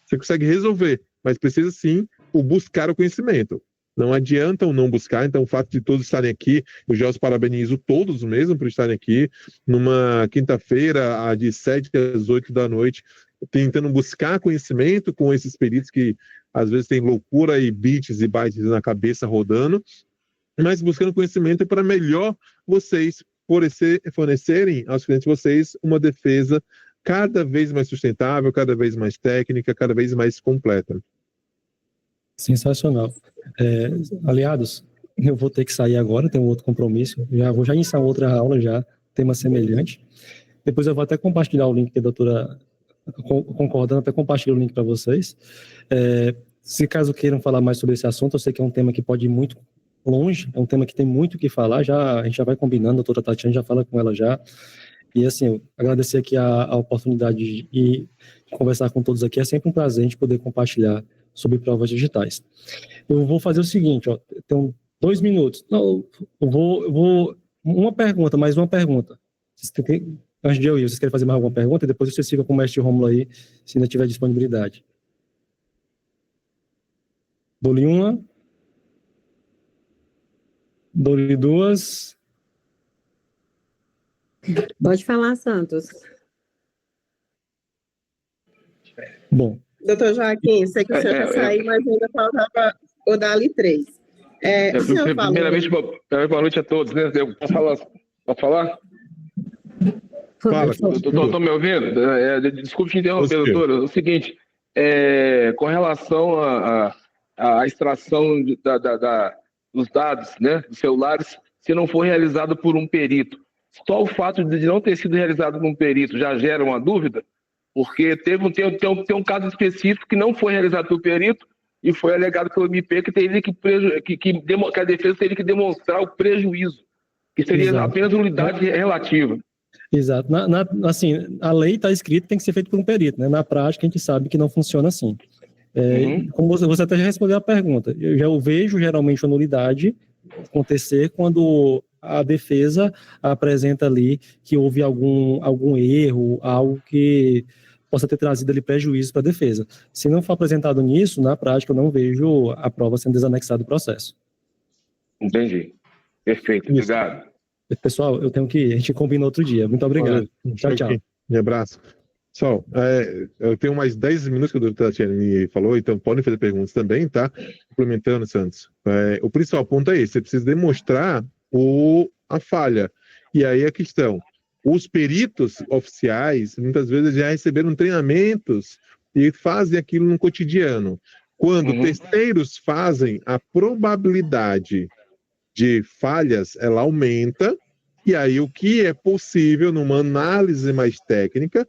Você consegue resolver, mas precisa sim buscar o conhecimento. Não adianta o não buscar, então o fato de todos estarem aqui, eu já os parabenizo todos mesmo por estarem aqui, numa quinta-feira, de 7 às 8 da noite, tentando buscar conhecimento com esses peritos que às vezes têm loucura e bits e bytes na cabeça rodando, mas buscando conhecimento para melhor vocês fornecerem aos clientes de vocês uma defesa cada vez mais sustentável, cada vez mais técnica, cada vez mais completa. Sensacional. Aliados, eu vou ter que sair agora, tenho outro compromisso, vou iniciar outra aula tema semelhante. Depois eu vou até compartilhar o link que a doutora concordando, até compartilhar o link para vocês. Se caso queiram falar mais sobre esse assunto, eu sei que é um tema que pode ir muito longe, é um tema que tem muito o que falar, a gente já vai combinando, a doutora Tatiana já fala com ela já. E assim, eu agradecer aqui a oportunidade de conversar com todos aqui, é sempre um prazer a gente poder compartilhar sobre provas digitais. Eu vou fazer o seguinte, ó, tem 2 minutos. Não, eu vou uma pergunta, mais uma pergunta. Antes de eu ir, vocês querem fazer mais alguma pergunta? E depois vocês ficam com o mestre Rômulo aí, se ainda tiver disponibilidade. Dou-lhe uma. Dou-lhe 2. Pode falar, Santos. Bom. Doutor Joaquim, sei que o senhor quer sair, mas ainda faltava o Dali 3. O senhor falou... Primeiramente, boa noite a todos, né? Eu posso falar? Posso falar? Fala. Estou me ouvindo? Desculpe te interromper, doutor. É o seguinte, com relação à extração dos dados, né, dos celulares, se não for realizado por um perito, só o fato de não ter sido realizado por um perito já gera uma dúvida? Porque tem um caso específico que não foi realizado pelo perito e foi alegado pelo MP que a defesa teria que demonstrar o prejuízo, que seria apenas unidade relativa. Exato. Assim, a lei está escrita que tem que ser feito por um perito, né? Na prática, a gente sabe que não funciona assim. Como você até já respondeu a pergunta, eu vejo geralmente a nulidade acontecer quando a defesa apresenta ali que houve algum erro, algo que possa ter trazido ali prejuízo para a defesa. Se não for apresentado nisso, na prática, eu não vejo a prova sendo desanexada do processo. Entendi. Perfeito. Obrigado. Pessoal, a gente combina outro dia. Muito obrigado. Tchau, tchau. Um abraço. Pessoal, eu tenho mais 10 minutos que a doutora Tatiana me falou, então podem fazer perguntas também, tá? Complementando, Santos. O principal ponto é esse, você precisa demonstrar a falha. E aí a questão, os peritos oficiais, muitas vezes já receberam treinamentos e fazem aquilo no cotidiano. Quando terceiros fazem, a probabilidade de falhas, ela aumenta, e aí o que é possível, numa análise mais técnica,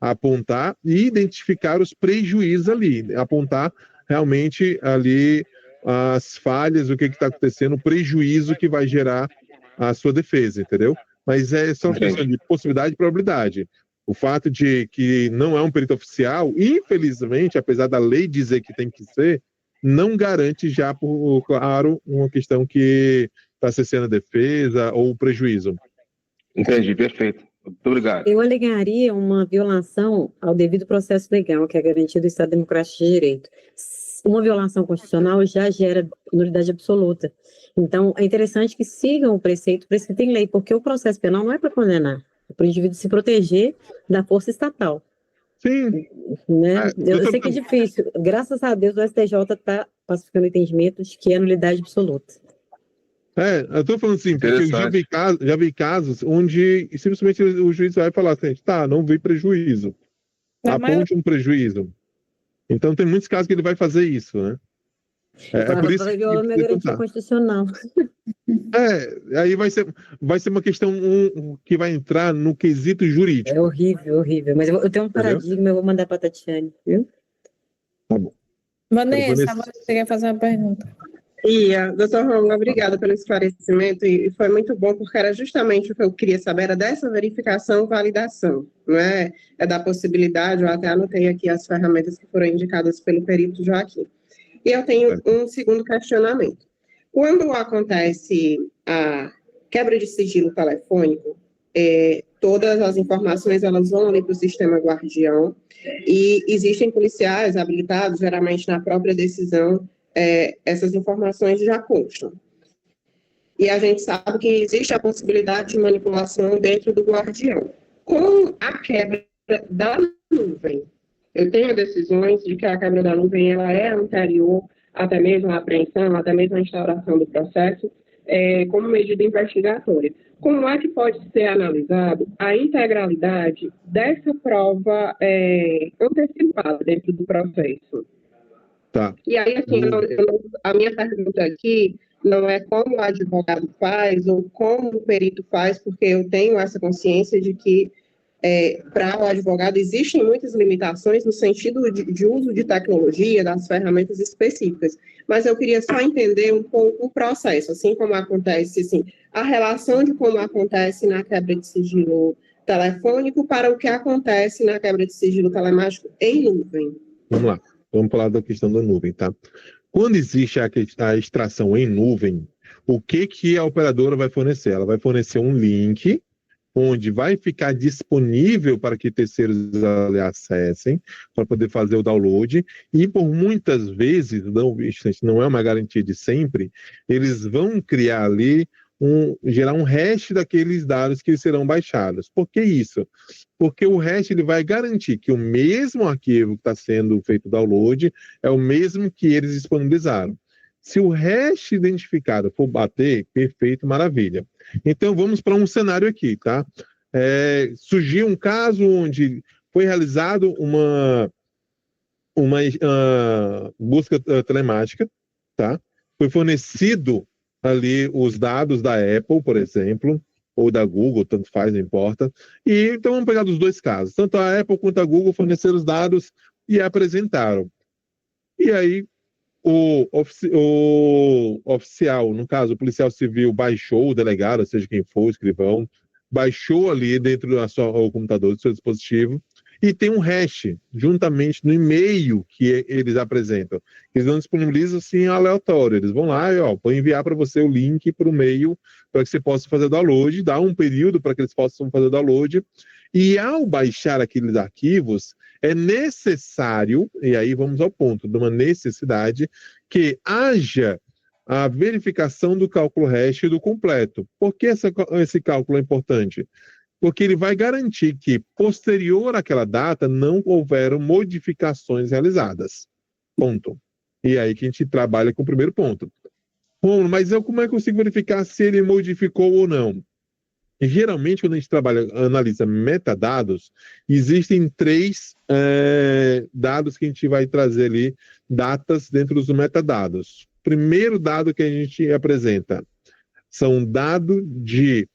apontar e identificar os prejuízos ali, apontar realmente ali as falhas, o que está acontecendo, o prejuízo que vai gerar a sua defesa, entendeu? Mas é só uma questão de possibilidade e probabilidade. O fato de que não é um perito oficial, infelizmente, apesar da lei dizer que tem que ser, não garante já, claro, uma questão que está acessando a defesa ou o prejuízo. Entendi, perfeito. Muito obrigado. Eu alegaria uma violação ao devido processo legal, que é garantido do Estado Democrático de Direito. Uma violação constitucional já gera nulidade absoluta. Então, é interessante que sigam o preceito prescrito em lei, porque o processo penal não é para condenar, é para o indivíduo se proteger da força estatal. Sim. Né? Eu sei que é difícil. Graças a Deus, o STJ está pacificando o entendimento de que é nulidade absoluta. Eu estou falando assim, porque eu já vi casos onde simplesmente o juiz vai falar assim, não vi prejuízo. Aponte um prejuízo. Então tem muitos casos que ele vai fazer isso, né? Por isso vai violar minha garantia constitucional. Aí vai ser uma questão que vai entrar no quesito jurídico. É horrível, horrível. Mas eu tenho um paradigma, eu vou mandar para a Tatiane, viu? Tá bom. Vanessa, você quer fazer uma pergunta? Doutor Rômulo, obrigada pelo esclarecimento, e foi muito bom, porque era justamente o que eu queria saber, era dessa verificação e validação, não é? É da possibilidade, eu até anotei aqui as ferramentas que foram indicadas pelo perito Joaquim. E eu tenho um segundo questionamento. Quando acontece a quebra de sigilo telefônico, todas as informações elas vão ali para o sistema guardião, e existem policiais habilitados, geralmente na própria decisão, essas informações já constam. E a gente sabe que existe a possibilidade de manipulação dentro do guardião. Com a quebra da nuvem, eu tenho decisões de que a quebra da nuvem ela é anterior até mesmo à apreensão, até mesmo à instauração do processo, como medida investigatória. Como é que pode ser analisado a integralidade dessa prova antecipada dentro do processo? Tá. E aí, assim, a minha pergunta aqui não é como o advogado faz ou como o perito faz, porque eu tenho essa consciência de que para o advogado, existem muitas limitações no sentido de uso de tecnologia, das ferramentas específicas, mas eu queria só entender um pouco o processo, assim como acontece, assim, a relação de como acontece na quebra de sigilo telefônico para o que acontece na quebra de sigilo telemático em nuvem. Vamos lá, vamos falar da questão da nuvem, tá? Quando existe a extração em nuvem, o que a operadora vai fornecer? Ela vai fornecer um link onde vai ficar disponível para que terceiros acessem, para poder fazer o download, e por muitas vezes, não é uma garantia de sempre, eles vão criar ali, gerar um hash daqueles dados que serão baixados. Por que isso? Porque o hash ele vai garantir que o mesmo arquivo que está sendo feito o download é o mesmo que eles disponibilizaram. Se o hash identificado for bater, perfeito, maravilha. Então, vamos para um cenário aqui, tá? Surgiu um caso onde foi realizado uma busca telemática, tá? Foi fornecido ali os dados da Apple, por exemplo, ou da Google, tanto faz, não importa. E então vamos pegar dos dois casos. Tanto a Apple quanto a Google forneceram os dados e apresentaram. E aí, o oficial, no caso, o policial civil, baixou, o delegado, seja quem for, o escrivão, baixou ali dentro do computador, do seu dispositivo, e tem um hash, juntamente no e-mail que eles apresentam. Eles não disponibilizam assim aleatório, eles vão lá e vou enviar para você o link para o e-mail para que você possa fazer download, dá um período para que eles possam fazer download, e ao baixar aqueles arquivos, é necessário, e aí vamos ao ponto, de uma necessidade, que haja a verificação do cálculo hash do completo. Por que esse cálculo é importante? Porque ele vai garantir que, posterior àquela data, não houveram modificações realizadas. Ponto. E aí que a gente trabalha com o primeiro ponto. Bom, mas como é que eu consigo verificar se ele modificou ou não? E, geralmente, quando a gente analisa metadados, existem 3 dados que a gente vai trazer ali, datas dentro dos metadados. Primeiro dado que a gente apresenta são dados de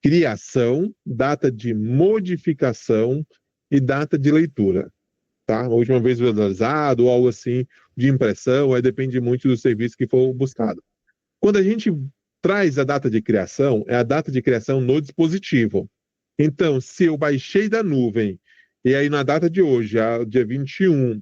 criação, data de modificação e data de leitura. Tá? A última vez visualizado ou algo assim de impressão, aí depende muito do serviço que for buscado. Quando a gente traz a data de criação, é a data de criação no dispositivo. Então, se eu baixei da nuvem, e aí na data de hoje, dia 21,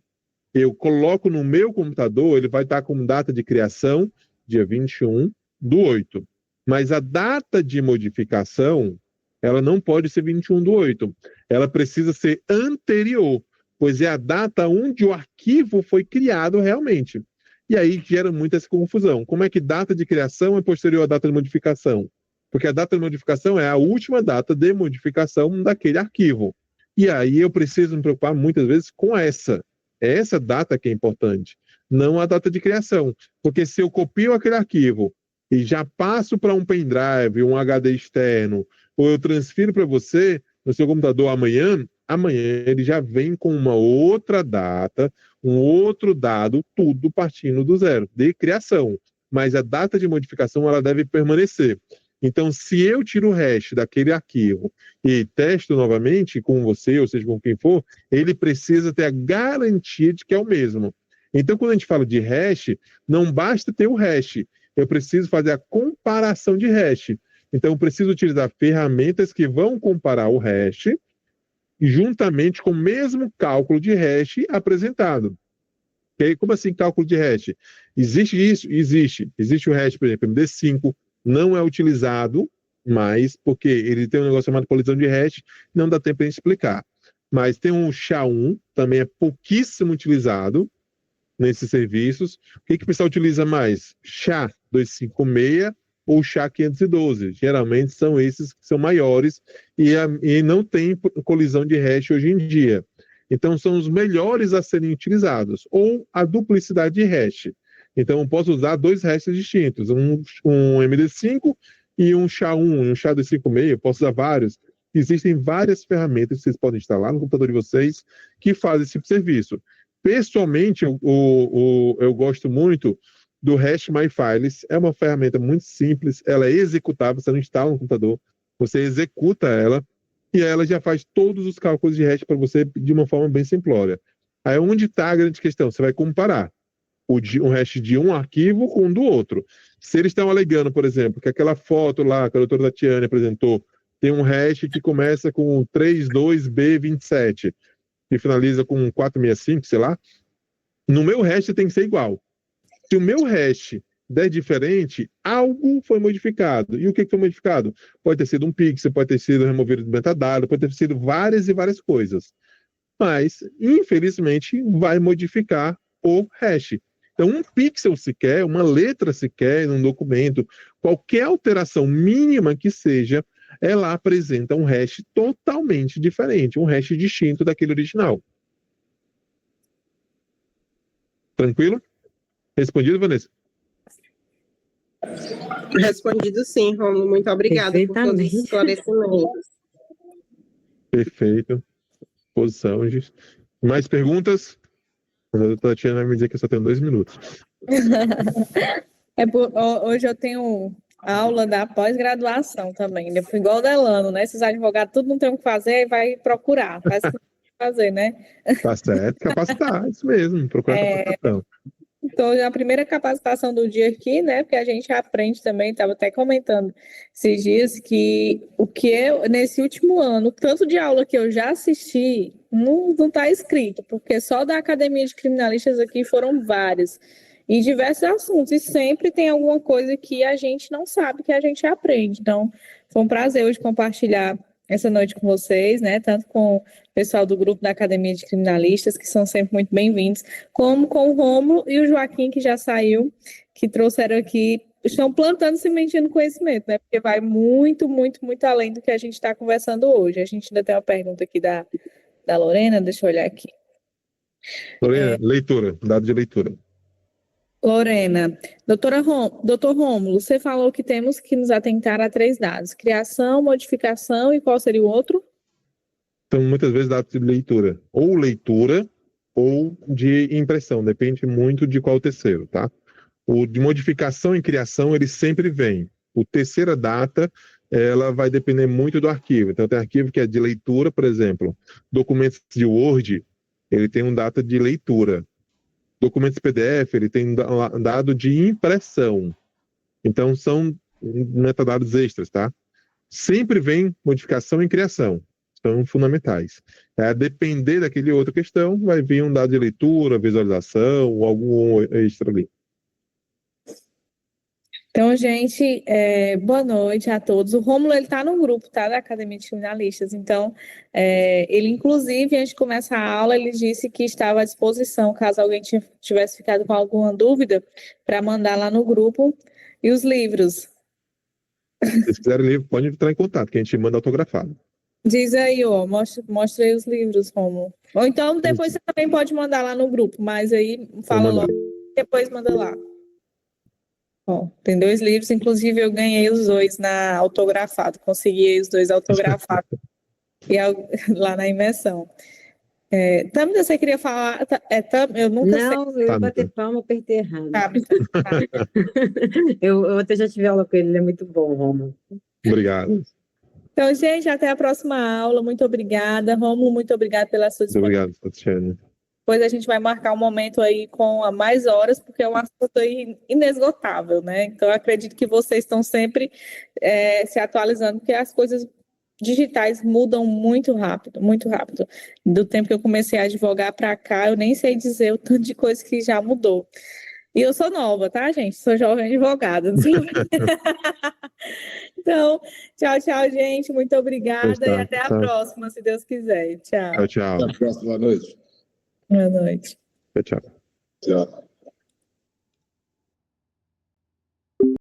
eu coloco no meu computador, ele vai estar com data de criação, dia 21/8. Mas a data de modificação, ela não pode ser 21/8. Ela precisa ser anterior, pois é a data onde o arquivo foi criado realmente. E aí gera muita essa confusão. Como é que data de criação é posterior à data de modificação? Porque a data de modificação é a última data de modificação daquele arquivo. E aí eu preciso me preocupar muitas vezes com essa. É essa data que é importante, não a data de criação. Porque se eu copio aquele arquivo e já passo para um pendrive, um HD externo, ou eu transfiro para você no seu computador amanhã ele já vem com uma outra data, um outro dado, tudo partindo do zero, de criação. Mas a data de modificação ela deve permanecer. Então, se eu tiro o hash daquele arquivo e testo novamente com você, ou seja, com quem for, ele precisa ter a garantia de que é o mesmo. Então, quando a gente fala de hash, não basta ter o hash, eu preciso fazer a comparação de hash. Então, eu preciso utilizar ferramentas que vão comparar o hash juntamente com o mesmo cálculo de hash apresentado. Okay? Como assim cálculo de hash? Existe isso? Existe. Existe o hash, por exemplo, MD5, não é utilizado mais, porque ele tem um negócio chamado colisão de hash, não dá tempo para explicar. Mas tem um SHA-1, também é pouquíssimo utilizado nesses serviços. O que o pessoal utiliza mais? SHA-256 ou SHA-512. Geralmente são esses que são maiores e não tem colisão de hash hoje em dia. Então, são os melhores a serem utilizados. Ou a duplicidade de hash. Então, eu posso usar 2 hashes distintos, um MD5 e um SHA-1, um SHA-256, eu posso usar vários. Existem várias ferramentas que vocês podem instalar no computador de vocês que fazem esse tipo de serviço. Pessoalmente, eu gosto muito do Hash My Files. É uma ferramenta muito simples, ela é executável, você não instala no computador, você executa ela e aí ela já faz todos os cálculos de hash para você de uma forma bem simplória. Aí onde está a grande questão? Você vai comparar um hash de um arquivo com o do outro. Se eles estão alegando, por exemplo, que aquela foto lá que a doutora Tatiane apresentou tem um hash que começa com 32B27 e finaliza com 465, sei lá, no meu hash tem que ser igual. Se o meu hash der diferente, algo foi modificado. E o que foi modificado? Pode ter sido um pixel, pode ter sido removido do metadado, pode ter sido várias e várias coisas. Mas, infelizmente, vai modificar o hash. Então, um pixel sequer, uma letra sequer num documento, qualquer alteração mínima que seja, ela apresenta um hash totalmente diferente, um hash distinto daquele original. Tranquilo? Respondido, Vanessa? Respondido sim, Romulo. Muito obrigada por todos os esclarecimentos. Perfeito. Posição. Mais perguntas? A doutora Tatiana vai me dizer que eu só tenho 2 minutos. Hoje eu tenho aula da pós-graduação também, né? Igual o Delano, né? Esses advogados tudo não tem o que fazer, vai procurar. Faz o que tem que fazer, né? Tá certo, capacitar, isso mesmo, procurar capacitação. Então, a primeira capacitação do dia aqui, né? Porque a gente aprende também, estava até comentando esses dias, que o que eu, nesse último ano, tanto de aula que eu já assisti, não está escrito, porque só da Academia de Criminalistas aqui foram vários, e diversos assuntos, e sempre tem alguma coisa que a gente não sabe, que a gente aprende. Então, foi um prazer hoje compartilhar essa noite com vocês, né? Tanto com o pessoal do grupo da Academia de Criminalistas, que são sempre muito bem-vindos, como com o Rômulo e o Joaquim, que já saiu, que trouxeram aqui, estão plantando sementinha no conhecimento, né? Porque vai muito, muito, muito além do que a gente está conversando hoje. A gente ainda tem uma pergunta aqui da Lorena, deixa eu olhar aqui. Lorena, leitura, dado de leitura. Lorena, doutor Rômulo, você falou que temos que nos atentar a 3 dados: criação, modificação e qual seria o outro? São muitas vezes dados de leitura, ou de impressão, depende muito de qual terceiro, tá? O de modificação e criação, ele sempre vem. O terceira data, ela vai depender muito do arquivo. Então, tem arquivo que é de leitura, por exemplo, documentos de Word, ele tem um data de leitura. Documentos PDF, ele tem dado de impressão. Então, são metadados extras, tá? Sempre vem modificação e criação. São fundamentais. A depender daquele outra questão, vai vir um dado de leitura, visualização, ou algum extra ali. Então, gente, boa noite a todos. O Rômulo, ele está no grupo, tá, da Academia de Criminalistas. Então, ele, inclusive, antes de começar a aula, ele disse que estava à disposição, caso alguém tivesse ficado com alguma dúvida, para mandar lá no grupo. E os livros? Se vocês quiserem livro, pode entrar em contato, que a gente manda autografado. Diz aí, ó, mostra aí os livros, Rômulo. Ou então, depois você também pode mandar lá no grupo, mas aí fala logo, depois manda lá. Ó, tem 2 livros, inclusive eu ganhei os 2 na autografado, consegui os 2 autografados lá na imersão. Tâmida, você queria falar? Eu nunca sei. Não, eu ia bater palma, apertei errado. Tá. Eu até já tive aula com ele é muito bom, Rômulo. Obrigado. Então, gente, até a próxima aula. Muito obrigada. Rômulo, muito obrigada pela sua disponibilidade. Muito obrigado, Tatiana. Depois a gente vai marcar um momento aí com mais horas, porque é um assunto inesgotável, né? Então, eu acredito que vocês estão sempre se atualizando, porque as coisas digitais mudam muito rápido, muito rápido. Do tempo que eu comecei a advogar para cá, eu nem sei dizer o tanto de coisa que já mudou. E eu sou nova, tá, gente? Sou jovem advogada. Então, tchau, gente. Muito obrigada e até a próxima, se Deus quiser. Tchau. Tchau. Até a próxima. Boa noite. Boa noite. Tchau. Tchau.